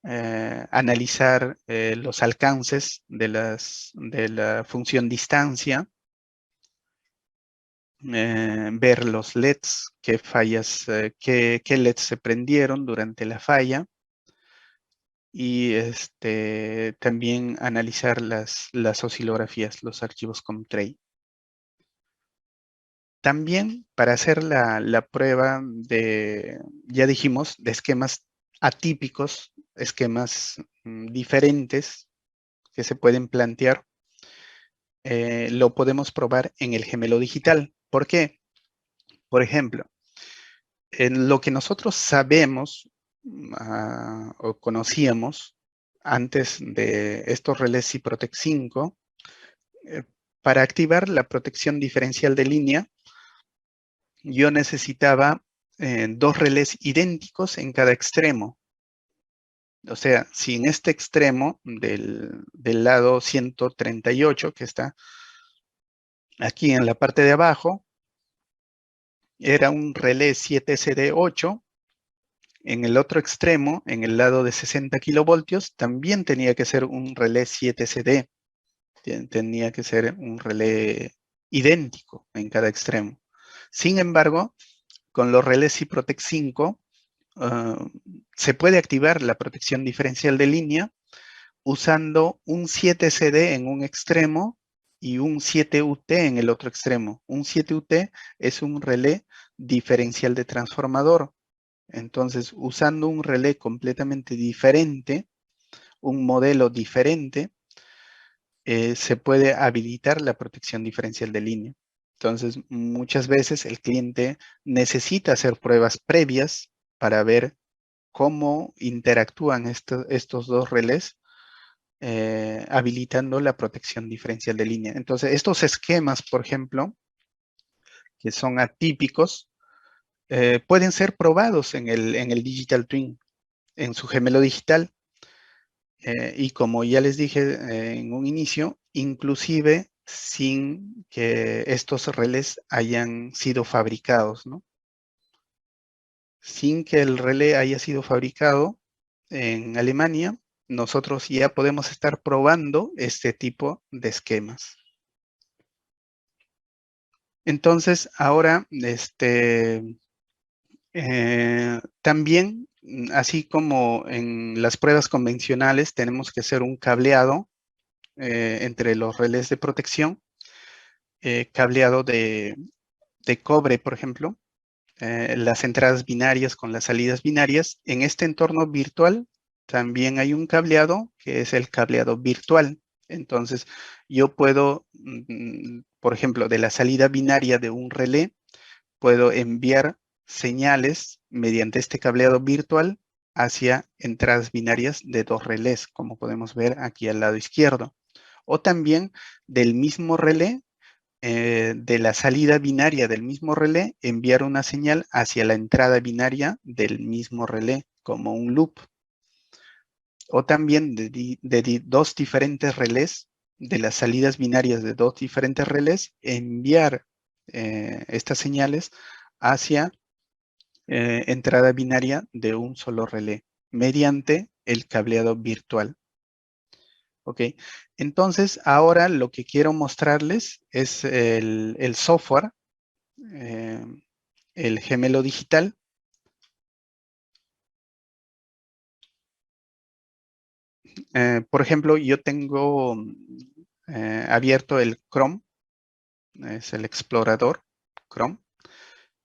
Analizar los alcances de la función distancia, ver los LEDs, qué fallas, qué LEDs se prendieron durante la falla y también analizar las oscilografías, los archivos COMTRAE. También para hacer la prueba ya dijimos, de esquemas atípicos, esquemas diferentes que se pueden plantear, lo podemos probar en el gemelo digital. ¿Por qué? Por ejemplo, en lo que nosotros sabemos o conocíamos antes de estos relés Ciprotec 5, para activar la protección diferencial de línea, yo necesitaba dos relés idénticos en cada extremo. O sea, si en este extremo del lado 138, que está aquí en la parte de abajo, era un relé 7CD8, en el otro extremo, en el lado de 60 kilovoltios, también tenía que ser un relé 7CD. Tenía que ser un relé idéntico en cada extremo. Sin embargo, con los relés Ciprotec 5, se puede activar la protección diferencial de línea usando un 7CD en un extremo y un 7UT en el otro extremo. Un 7UT es un relé diferencial de transformador. Entonces, usando un relé completamente diferente, un modelo diferente, se puede habilitar la protección diferencial de línea. Entonces, muchas veces el cliente necesita hacer pruebas previas para ver cómo interactúan estos dos relés, habilitando la protección diferencial de línea. Entonces, estos esquemas, por ejemplo, que son atípicos, pueden ser probados en el Digital Twin, en su gemelo digital. Y como ya les dije en un inicio, inclusive sin que estos relés hayan sido fabricados, ¿no? Sin que el relé haya sido fabricado en Alemania, nosotros ya podemos estar probando este tipo de esquemas. Entonces, ahora, también, así como en las pruebas convencionales, tenemos que hacer un cableado entre los relés de protección, cableado de cobre, por ejemplo, las entradas binarias con las salidas binarias. En este entorno virtual también hay un cableado que es el cableado virtual. Entonces, yo puedo, por ejemplo, de la salida binaria de un relé, puedo enviar señales mediante este cableado virtual hacia entradas binarias de dos relés, como podemos ver aquí al lado izquierdo. O también del mismo relé, de la salida binaria del mismo relé, enviar una señal hacia la entrada binaria del mismo relé, como un loop. O también de dos diferentes relés, de las salidas binarias de dos diferentes relés, enviar estas señales hacia entrada binaria de un solo relé, mediante el cableado virtual. ¿Ok? Entonces, ahora lo que quiero mostrarles es el software, eh, el gemelo digital. Por ejemplo, yo tengo abierto el Chrome, es el explorador Chrome,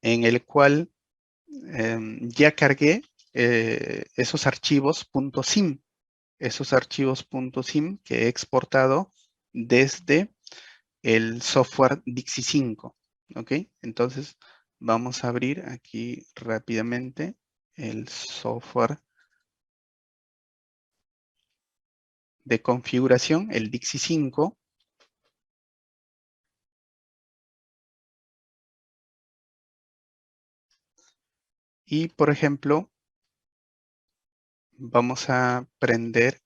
en el cual ya cargué esos archivos .sim, que he exportado desde el software Dixie 5. ¿Ok? Entonces, vamos a abrir aquí rápidamente el software de configuración, el Dixie 5. Y, por ejemplo, vamos a prender.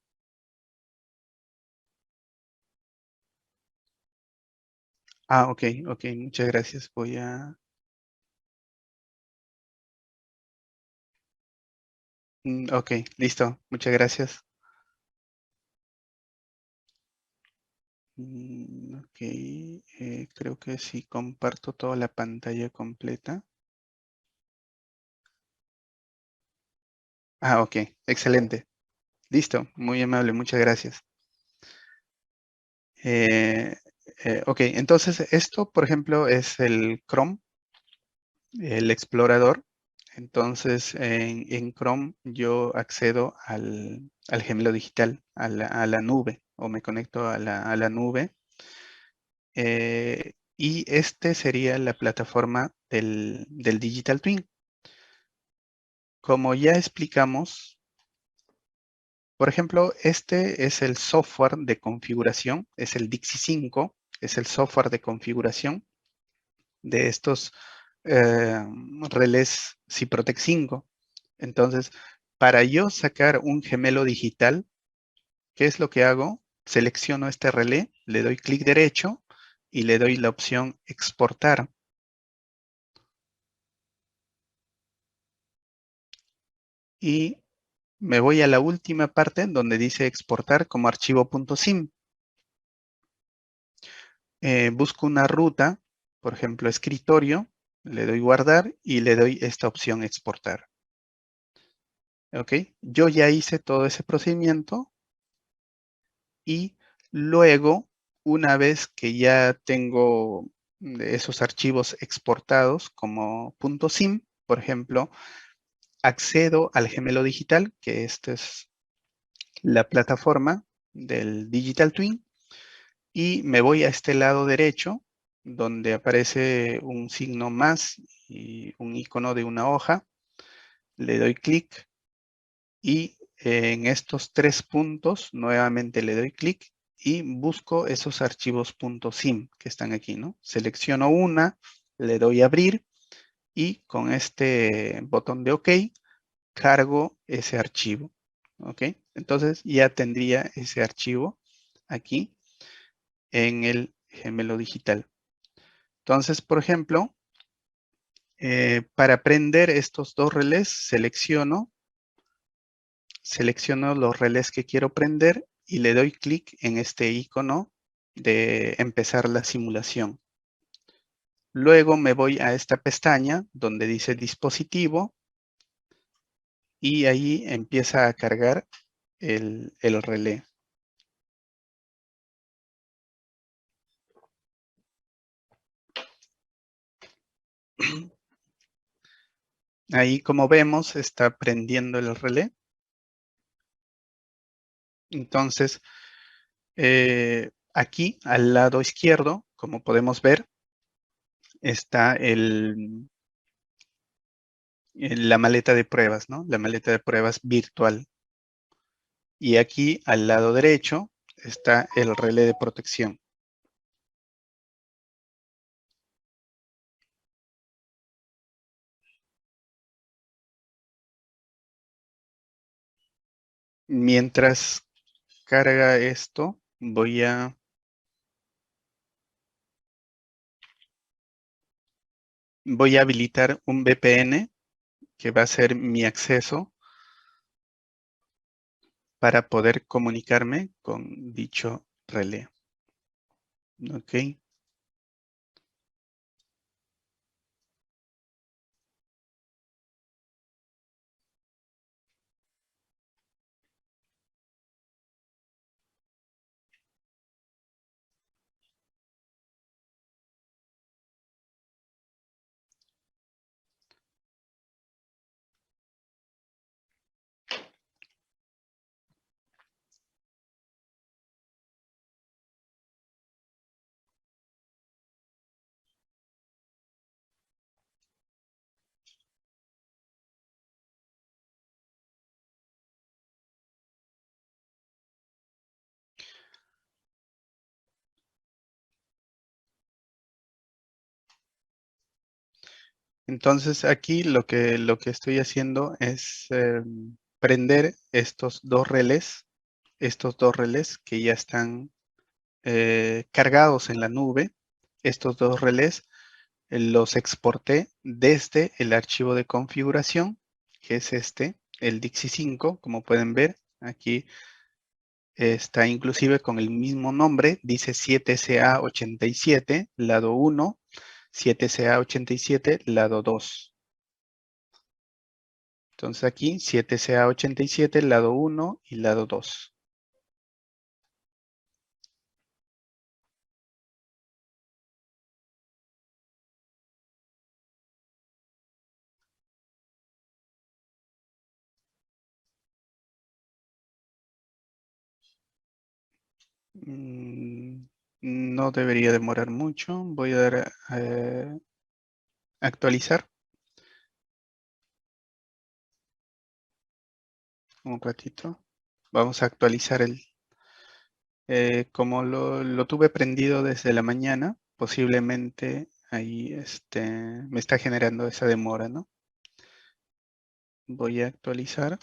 Ok, ok, muchas gracias. Voy a... ok, listo, muchas gracias. Ok, creo que sí comparto toda la pantalla completa. Ok, excelente. Listo, muy amable, muchas gracias. Ok, entonces esto, por ejemplo, es el Chrome, el explorador. Entonces, en Chrome yo accedo al gemelo digital, a la nube, o me conecto a la nube. Y este sería la plataforma del Digital Twin. Como ya explicamos, por ejemplo, este es el software de configuración, es el Dixie 5, es el software de configuración de estos relés Ciprotec 5. Entonces, para yo sacar un gemelo digital, ¿qué es lo que hago? Selecciono este relé, le doy clic derecho y le doy la opción exportar. Y me voy a la última parte donde dice exportar como archivo .sim. Busco una ruta, por ejemplo, escritorio, le doy guardar y le doy esta opción exportar. ¿Ok? Yo ya hice todo ese procedimiento y luego, una vez que ya tengo esos archivos exportados como .sim, por ejemplo, accedo al gemelo digital, que esta es la plataforma del Digital Twin, y me voy a este lado derecho, donde aparece un signo más y un icono de una hoja. Le doy clic y en estos tres puntos nuevamente le doy clic y busco esos archivos .sim que están aquí, ¿no? Selecciono una, le doy a abrir y con este botón de OK cargo ese archivo, ¿ok? Entonces ya tendría ese archivo aquí en el gemelo digital. Entonces, por ejemplo, para prender estos dos relés, selecciono los relés que quiero prender y le doy clic en este icono de empezar la simulación. Luego me voy a esta pestaña donde dice dispositivo y ahí empieza a cargar el relé. Ahí, como vemos, está prendiendo el relé. Entonces, aquí al lado izquierdo, como podemos ver, está la maleta de pruebas, ¿no? La maleta de pruebas virtual. Y aquí al lado derecho está el relé de protección. Mientras carga esto, voy a habilitar un VPN que va a ser mi acceso para poder comunicarme con dicho relé. Ok. Entonces aquí lo que estoy haciendo es prender estos dos relés que ya están cargados en la nube. Estos dos relés los exporté desde el archivo de configuración, que es este, el Dixie 5, como pueden ver. Aquí está inclusive con el mismo nombre, dice 7CA87, lado 1, 7CA87, lado 2. Entonces aquí 7CA87, lado 1 y lado 2. Mm, no debería demorar mucho. Voy a dar a actualizar un ratito. Vamos a actualizar como lo tuve prendido desde la mañana, posiblemente ahí me está generando esa demora, ¿no? Voy a actualizar.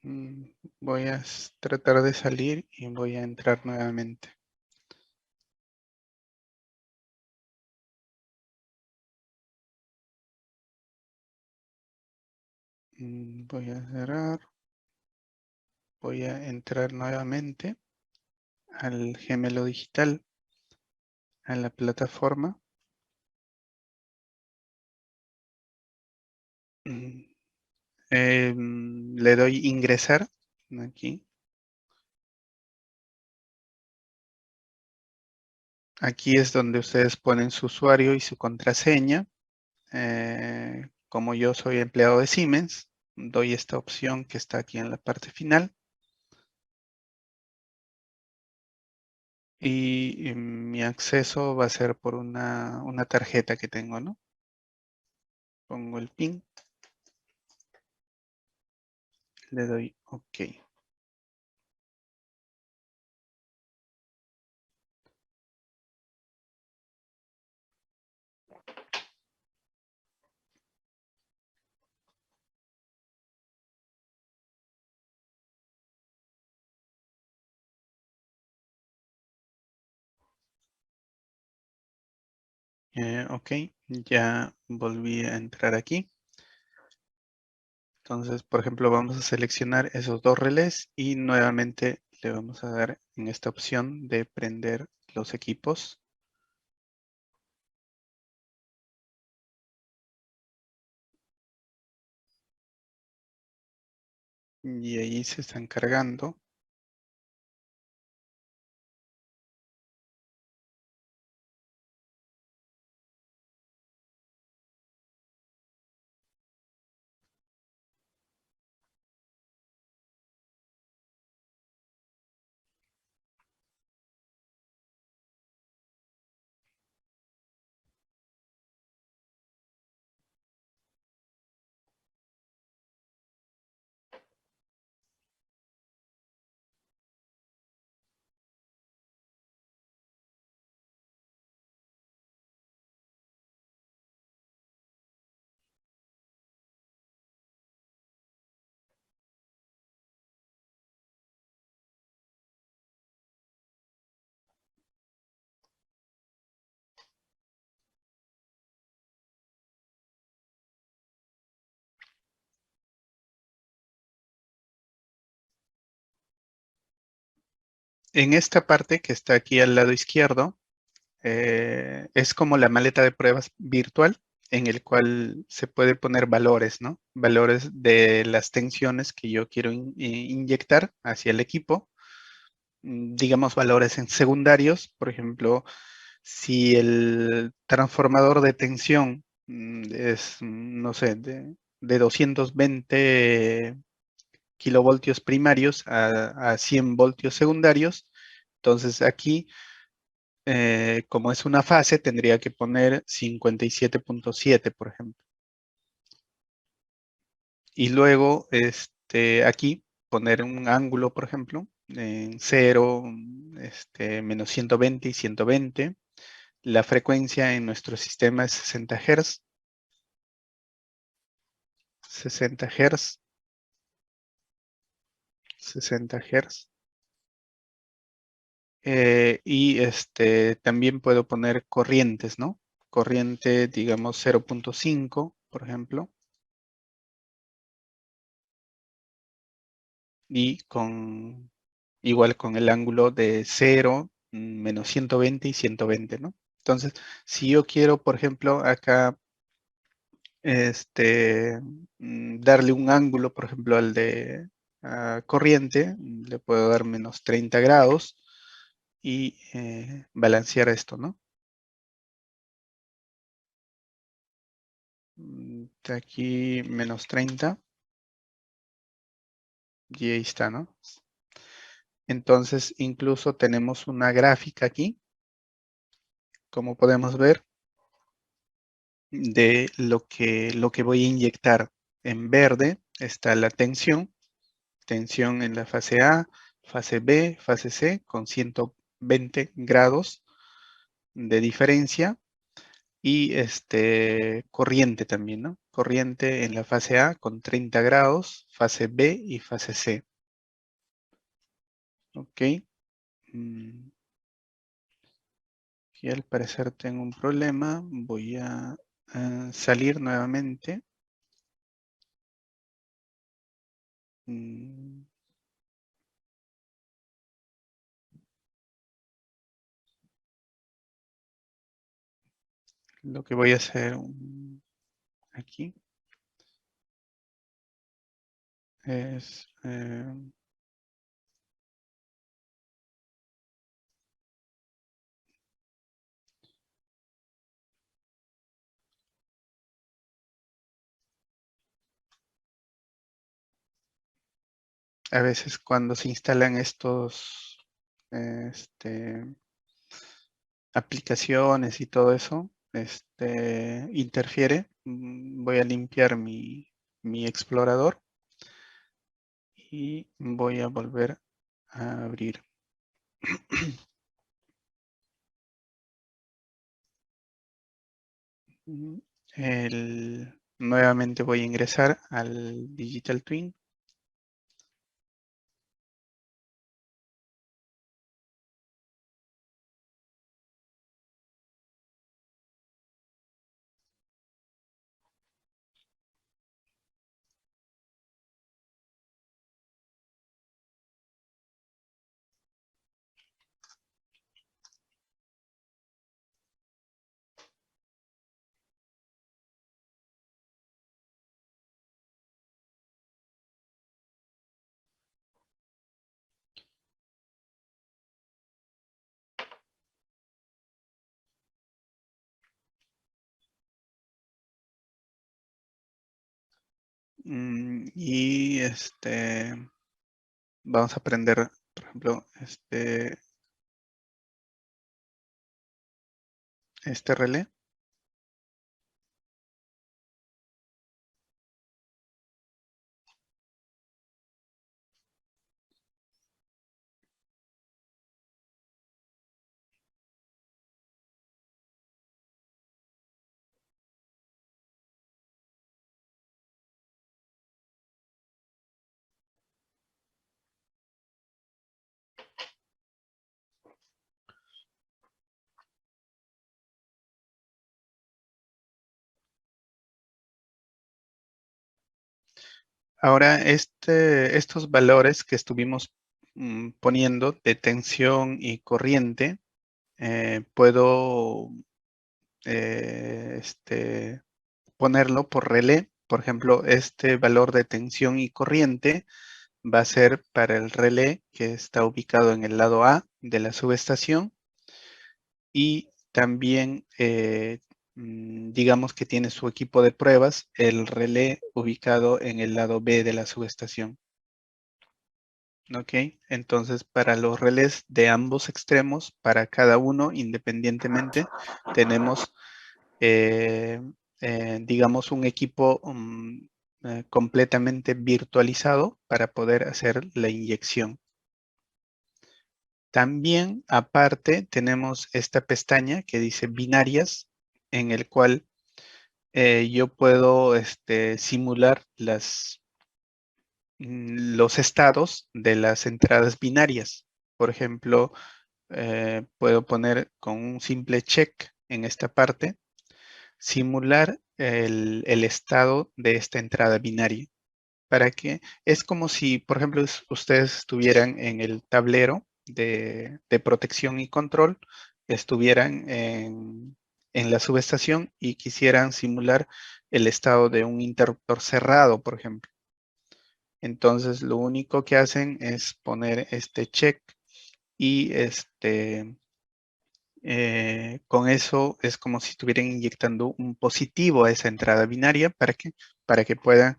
Mm, Voy a tratar de salir y voy a entrar nuevamente. Voy a cerrar. Voy a entrar nuevamente al Gemelo Digital, a la plataforma. Le doy ingresar aquí. Aquí es donde ustedes ponen su usuario y su contraseña. Como yo soy empleado de Siemens, doy esta opción que está aquí en la parte final. Y mi acceso va a ser por una tarjeta que tengo, ¿no? Pongo el PIN. Le doy OK. OK, ya volví a entrar aquí. Entonces, por ejemplo, vamos a seleccionar esos dos relés y nuevamente le vamos a dar en esta opción de prender los equipos. Y ahí se están cargando. En esta parte que está aquí al lado izquierdo, es como la maleta de pruebas virtual en el cual se puede poner valores, ¿no? Valores de las tensiones que yo quiero inyectar hacia el equipo. Digamos valores en secundarios, por ejemplo, si el transformador de tensión es, no sé, de 220 kilovoltios primarios a 100 voltios secundarios, entonces aquí como es una fase, tendría que poner 57.7, por ejemplo. Y luego, aquí, poner un ángulo, por ejemplo, en 0, menos 120 y 120. La frecuencia en nuestro sistema es 60 Hz. 60 Hz. 60 Hz. Y también puedo poner corrientes, ¿no? Corriente, digamos, 0.5, por ejemplo. Y igual con el ángulo de 0, menos 120 y 120, ¿no? Entonces, si yo quiero, por ejemplo, acá darle un ángulo, por ejemplo, al de corriente, le puedo dar menos 30 grados y balancear esto, ¿no? De aquí menos 30 y ahí está, ¿no? Entonces, incluso tenemos una gráfica aquí, como podemos ver, de lo que voy a inyectar. En verde está la tensión en la fase A, fase B, fase C, con 120 grados de diferencia. Y corriente también, ¿no? Corriente en la fase A con 30 grados, fase B y fase C. Ok. Y al parecer tengo un problema. Voy a salir nuevamente. lo que voy a hacer aquí es a veces cuando se instalan estos aplicaciones y todo eso, interfiere. Voy a limpiar mi explorador y voy a volver a abrir. Nuevamente voy a ingresar al Digital Twin. Y vamos a aprender, por ejemplo, este relé. Ahora, estos valores que estuvimos poniendo de tensión y corriente, puedo ponerlo por relé. Por ejemplo, este valor de tensión y corriente va a ser para el relé que está ubicado en el lado A de la subestación y también digamos que tiene su equipo de pruebas, el relé ubicado en el lado B de la subestación. ¿Ok? Entonces, para los relés de ambos extremos, para cada uno independientemente, tenemos, digamos, un equipo completamente virtualizado para poder hacer la inyección. También, aparte, tenemos esta pestaña que dice binarias, en el cual yo puedo simular los estados de las entradas binarias. Por ejemplo, puedo poner con un simple check en esta parte, simular el estado de esta entrada binaria. Para que es como si, por ejemplo, ustedes estuvieran en el tablero de protección y control, estuvieran en la subestación y quisieran simular el estado de un interruptor cerrado, por ejemplo. Entonces, lo único que hacen es poner este check y con eso es como si estuvieran inyectando un positivo a esa entrada binaria para que puedan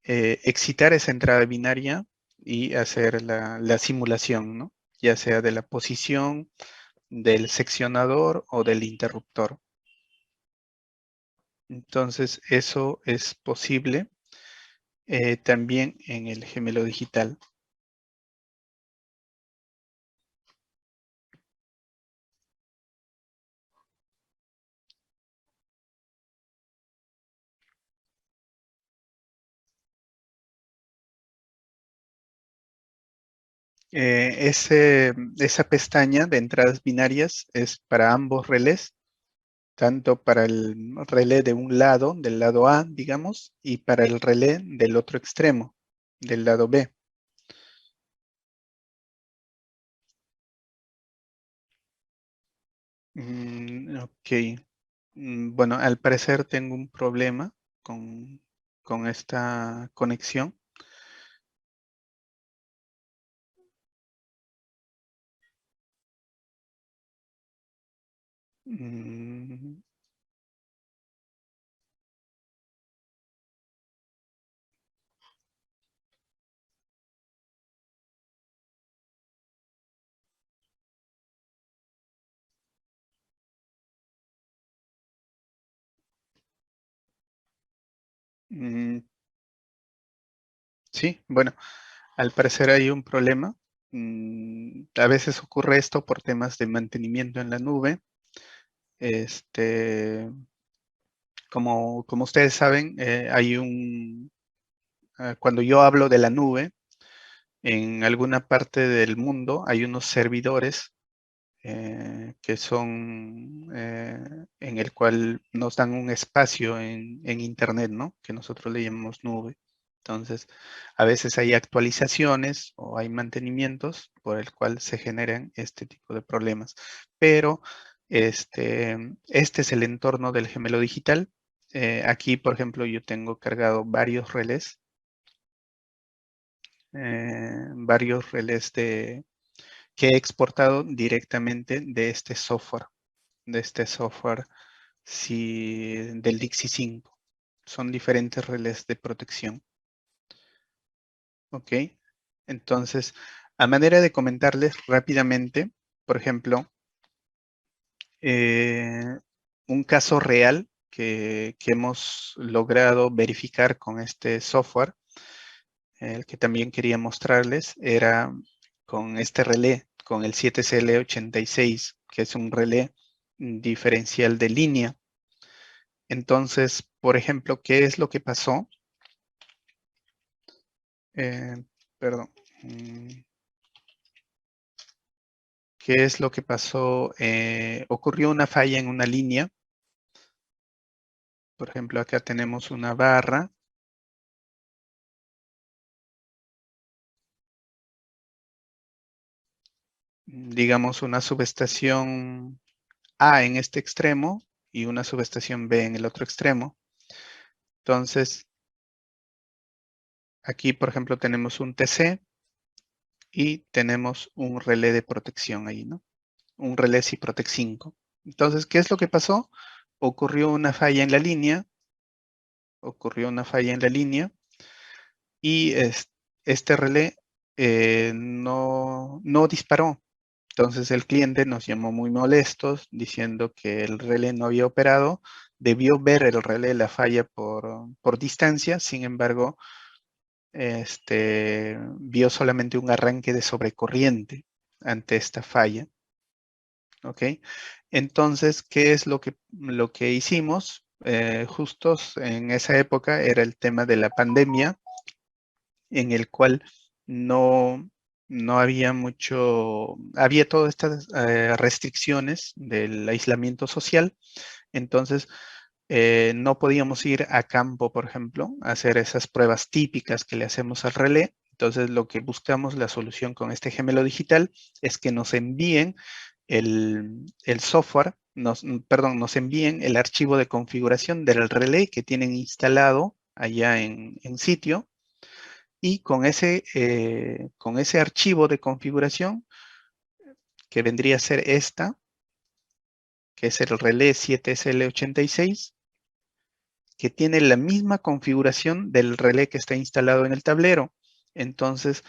excitar esa entrada binaria y hacer la simulación, ¿no? Ya sea de la posición del seccionador o del interruptor. Entonces, eso es posible también en el gemelo digital. Esa pestaña de entradas binarias es para ambos relés, tanto para el relé de un lado, del lado A, digamos, y para el relé del otro extremo, del lado B. Ok. Bueno, al parecer tengo un problema con esta conexión. Mm, mm, sí, bueno, al parecer hay un problema. A veces ocurre esto por temas de mantenimiento en la nube. Este, como ustedes saben, cuando yo hablo de la nube, en alguna parte del mundo hay unos servidores que son en el cual nos dan un espacio en Internet, ¿no? Que nosotros le llamamos nube. Entonces, a veces hay actualizaciones o hay mantenimientos por el cual se generan este tipo de problemas. Pero este es el entorno del gemelo digital. Aquí, por ejemplo, yo tengo cargado varios relés que he exportado directamente de este software del Dixie 5. Son diferentes relés de protección. ¿Ok? Entonces, a manera de comentarles rápidamente, por ejemplo, un caso real que hemos logrado verificar con este software, el que también quería mostrarles, era con este relé, con el 7CL86, que es un relé diferencial de línea. Entonces, por ejemplo, ¿qué es lo que pasó? Eh, perdón. ¿Qué es lo que pasó? Ocurrió una falla en una línea. Por ejemplo, acá tenemos una barra. Digamos una subestación A en este extremo y una subestación B en el otro extremo. Entonces, aquí, por ejemplo, tenemos un TC y tenemos un relé de protección ahí, ¿no? Un relé Ciprotec 5. Entonces, ¿qué es lo que pasó? Ocurrió una falla en la línea, y este relé no disparó. Entonces el cliente nos llamó muy molestos diciendo que el relé no había operado, debió ver el relé la falla por distancia, sin embargo, vio solamente un arranque de sobrecorriente ante esta falla. ¿Ok? Entonces, ¿qué es lo que hicimos? Justos en esa época era el tema de la pandemia, en el cual no, no había había todas estas restricciones del aislamiento social, entonces no podíamos ir a campo, por ejemplo, a hacer esas pruebas típicas que le hacemos al relé. Entonces, lo que buscamos, la solución con este gemelo digital, es que nos envíen el software, perdón, nos envíen el archivo de configuración del relé que tienen instalado allá en sitio, y con ese archivo de configuración, que vendría a ser que es el relé 7SL86, que tiene la misma configuración del relé que está instalado en el tablero. Entonces,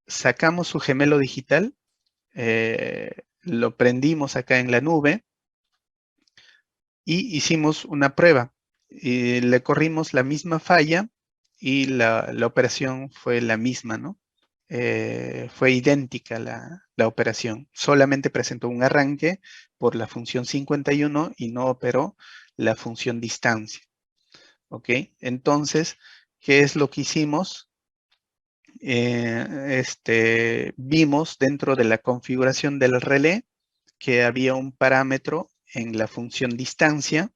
sacamos su gemelo digital, lo prendimos acá en la nube y hicimos una prueba. Y le corrimos la misma falla y la operación fue la misma, ¿no? Fue idéntica la operación. Solamente presentó un arranque por la función 51 y no operó la función distancia. ¿Ok? Entonces, ¿qué es lo que hicimos? Vimos dentro de la configuración del relé que había un parámetro en la función distancia.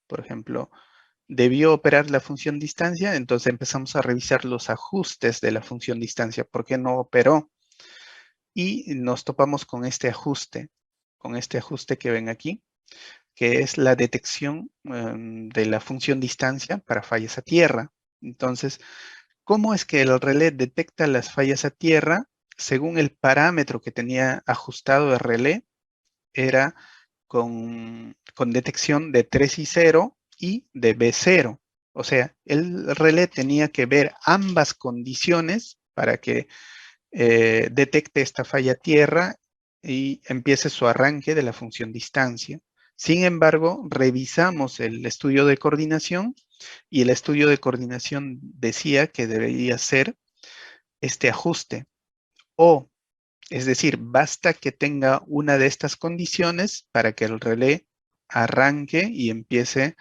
Por ejemplo, debió operar la función distancia, entonces empezamos a revisar los ajustes de la función distancia. ¿Por qué no operó? Y nos topamos con este ajuste que ven aquí. que es la detección de la función distancia para fallas a tierra. Entonces, ¿cómo es que el relé detecta las fallas a tierra? Según el parámetro que tenía ajustado el relé, era con detección de 3 y 0 y de B0. O sea, el relé tenía que ver ambas condiciones para que detecte esta falla tierra y empiece su arranque de la función distancia. Sin embargo, revisamos el estudio de coordinación y el estudio de coordinación decía que debería ser este ajuste o, es decir, basta que tenga una de estas condiciones para que el relé arranque y empiece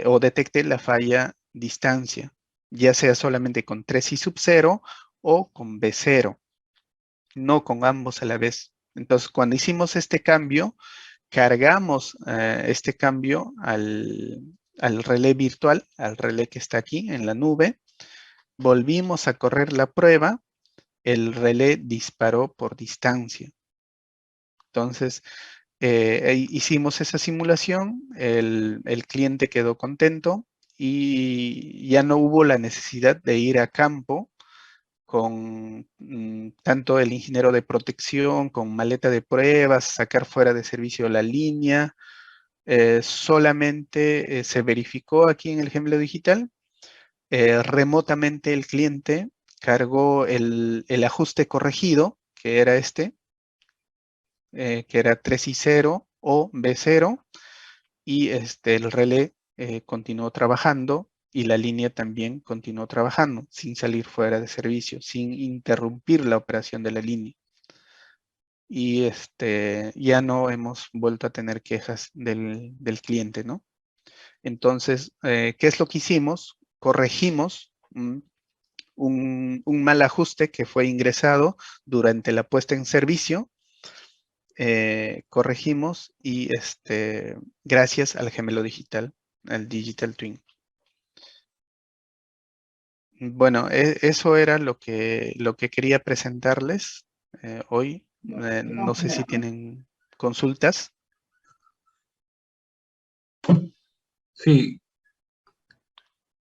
o detecte la falla distancia, ya sea solamente con 3 y sub 0 o con B0, no con ambos a la vez. Entonces, cuando hicimos este cambio, cargamos este cambio al relé virtual, al relé que está aquí en la nube, volvimos a correr la prueba, el relé disparó por distancia. Entonces, hicimos esa simulación, el cliente quedó contento y ya no hubo la necesidad de ir a campo con tanto el ingeniero de protección, con maleta de pruebas, sacar fuera de servicio la línea. Solamente se verificó aquí en el gemelo digital. Remotamente el cliente cargó el ajuste corregido, que era este, que era 3 y 0 o B0, y el relé continuó trabajando y la línea también continuó trabajando sin salir fuera de servicio, sin interrumpir la operación de la línea. Y ya no hemos vuelto a tener quejas del cliente, ¿no? Entonces, ¿qué es lo que hicimos? Corregimos un mal ajuste que fue ingresado durante la puesta en servicio. Corregimos y gracias al gemelo digital, al Digital Twin. Bueno, eso era lo que quería presentarles hoy. No sé si tienen consultas. Sí,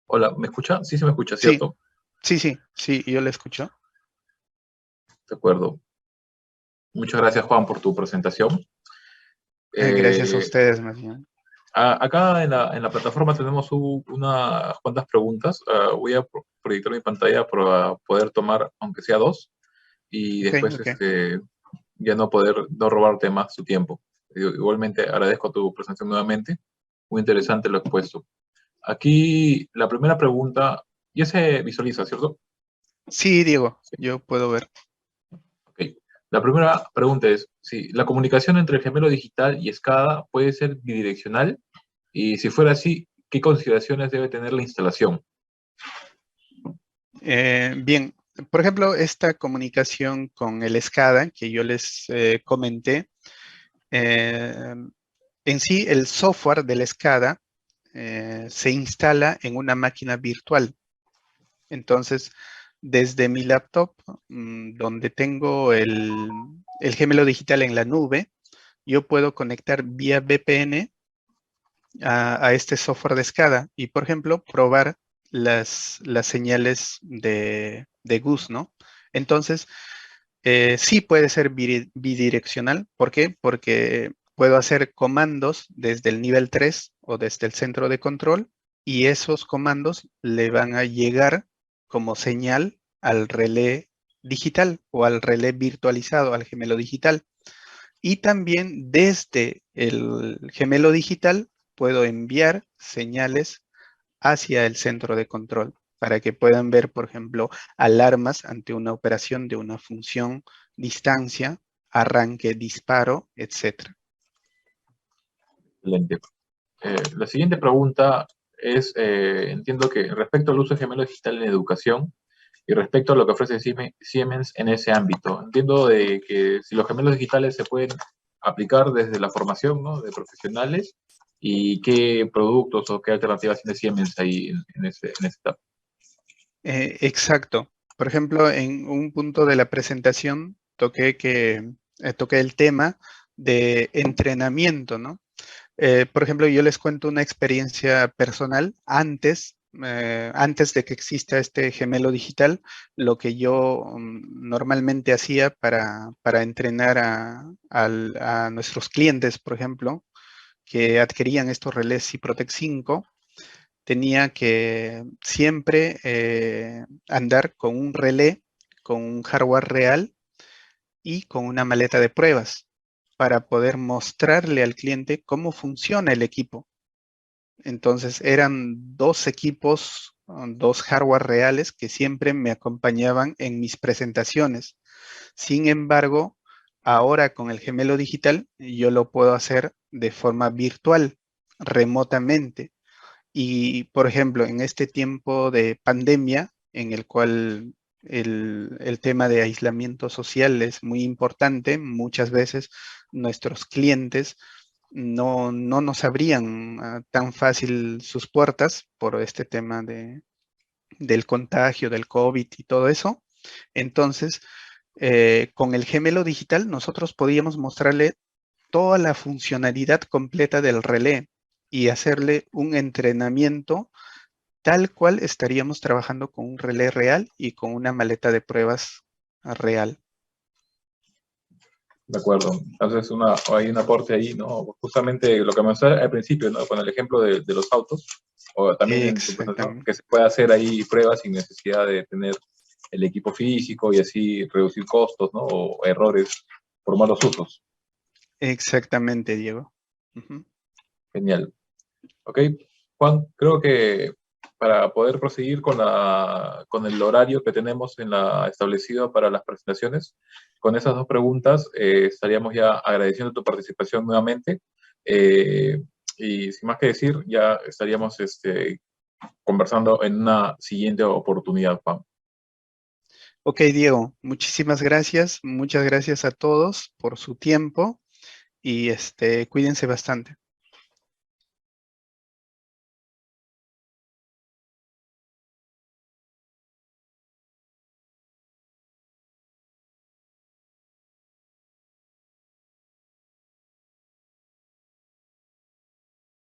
hola, ¿me escucha? Sí, se me escucha, Sí, ¿cierto? sí, yo le escucho. De acuerdo. Muchas gracias, Juan, por tu presentación. Gracias a Eh, ustedes, más bien. Acá en la plataforma tenemos unas cuantas preguntas. Voy a proyectar mi pantalla para poder tomar, aunque sea dos, y Ok, después ok. ya no robarte más tu tiempo. Igualmente agradezco tu presentación nuevamente. Muy interesante lo expuesto. Aquí la primera pregunta, ya se visualiza, ¿cierto? Sí, Diego, Sí. yo puedo ver. Ok. La primera pregunta es si la comunicación entre el gemelo digital y SCADA puede ser bidireccional y si fuera así, ¿qué consideraciones debe tener la instalación? Bien, por ejemplo, esta comunicación con el SCADA que yo les comenté, eh, en sí el software del SCADA se instala en una máquina virtual. Entonces, desde mi laptop, donde tengo el gemelo digital en la nube, yo puedo conectar vía VPN a este software de SCADA y, por ejemplo, probar las señales de GUS, ¿no? Entonces, sí puede ser bidireccional. ¿Por qué? Porque puedo hacer comandos desde el nivel 3 o desde el centro de control y esos comandos le van a llegar como señal al relé digital o al relé virtualizado, al gemelo digital. Y también desde el gemelo digital puedo enviar señales hacia el centro de control para que puedan ver, por ejemplo, alarmas ante una operación de una función, distancia, arranque, disparo, etc. Excelente. La siguiente pregunta es, entiendo que respecto al uso de gemelo digital en educación y respecto a lo que ofrece Siemens en ese ámbito, entiendo de que si los gemelos digitales se pueden aplicar desde la formación, ¿no?, de profesionales y qué productos o qué alternativas tiene Siemens ahí en esa etapa. Exacto. Por ejemplo, en un punto de la presentación toqué el tema de entrenamiento, ¿no? Por ejemplo, yo les cuento una experiencia personal. Antes de que exista este gemelo digital, lo que yo normalmente hacía para entrenar a nuestros clientes, por ejemplo, que adquirían estos relés Ciprotec 5, tenía que siempre andar con un relé, con un hardware real y con una maleta de pruebas para poder mostrarle al cliente cómo funciona el equipo. Entonces eran dos equipos, dos hardware reales que siempre me acompañaban en mis presentaciones. Sin embargo, ahora con el gemelo digital yo lo puedo hacer de forma virtual, remotamente. Y, por ejemplo, en este tiempo de pandemia, en el cual el tema de aislamiento social es muy importante, muchas veces nuestros clientes no nos abrían tan fácil sus puertas por este tema del contagio, del COVID y todo eso. Entonces, con el gemelo digital nosotros podíamos mostrarle toda la funcionalidad completa del relé y hacerle un entrenamiento tal cual estaríamos trabajando con un relé real y con una maleta de pruebas real. De acuerdo. Entonces, hay un aporte ahí, ¿no? Justamente lo que mencioné al principio, ¿no? Con el ejemplo de los autos, o también en tu presentación, Exactamente, que se puede hacer ahí pruebas sin necesidad de tener el equipo físico y así reducir costos, ¿no? O errores por malos usos. exactamente, Diego. Ujú. Genial. Ok, Juan, creo que para poder proseguir con el horario que tenemos establecido para las presentaciones, con esas dos preguntas estaríamos ya agradeciendo tu participación nuevamente. Eh, y sin más que decir, ya estaríamos conversando en una siguiente oportunidad, Juan. Ok, Diego, muchísimas gracias. Muchas gracias a todos por su tiempo y cuídense bastante.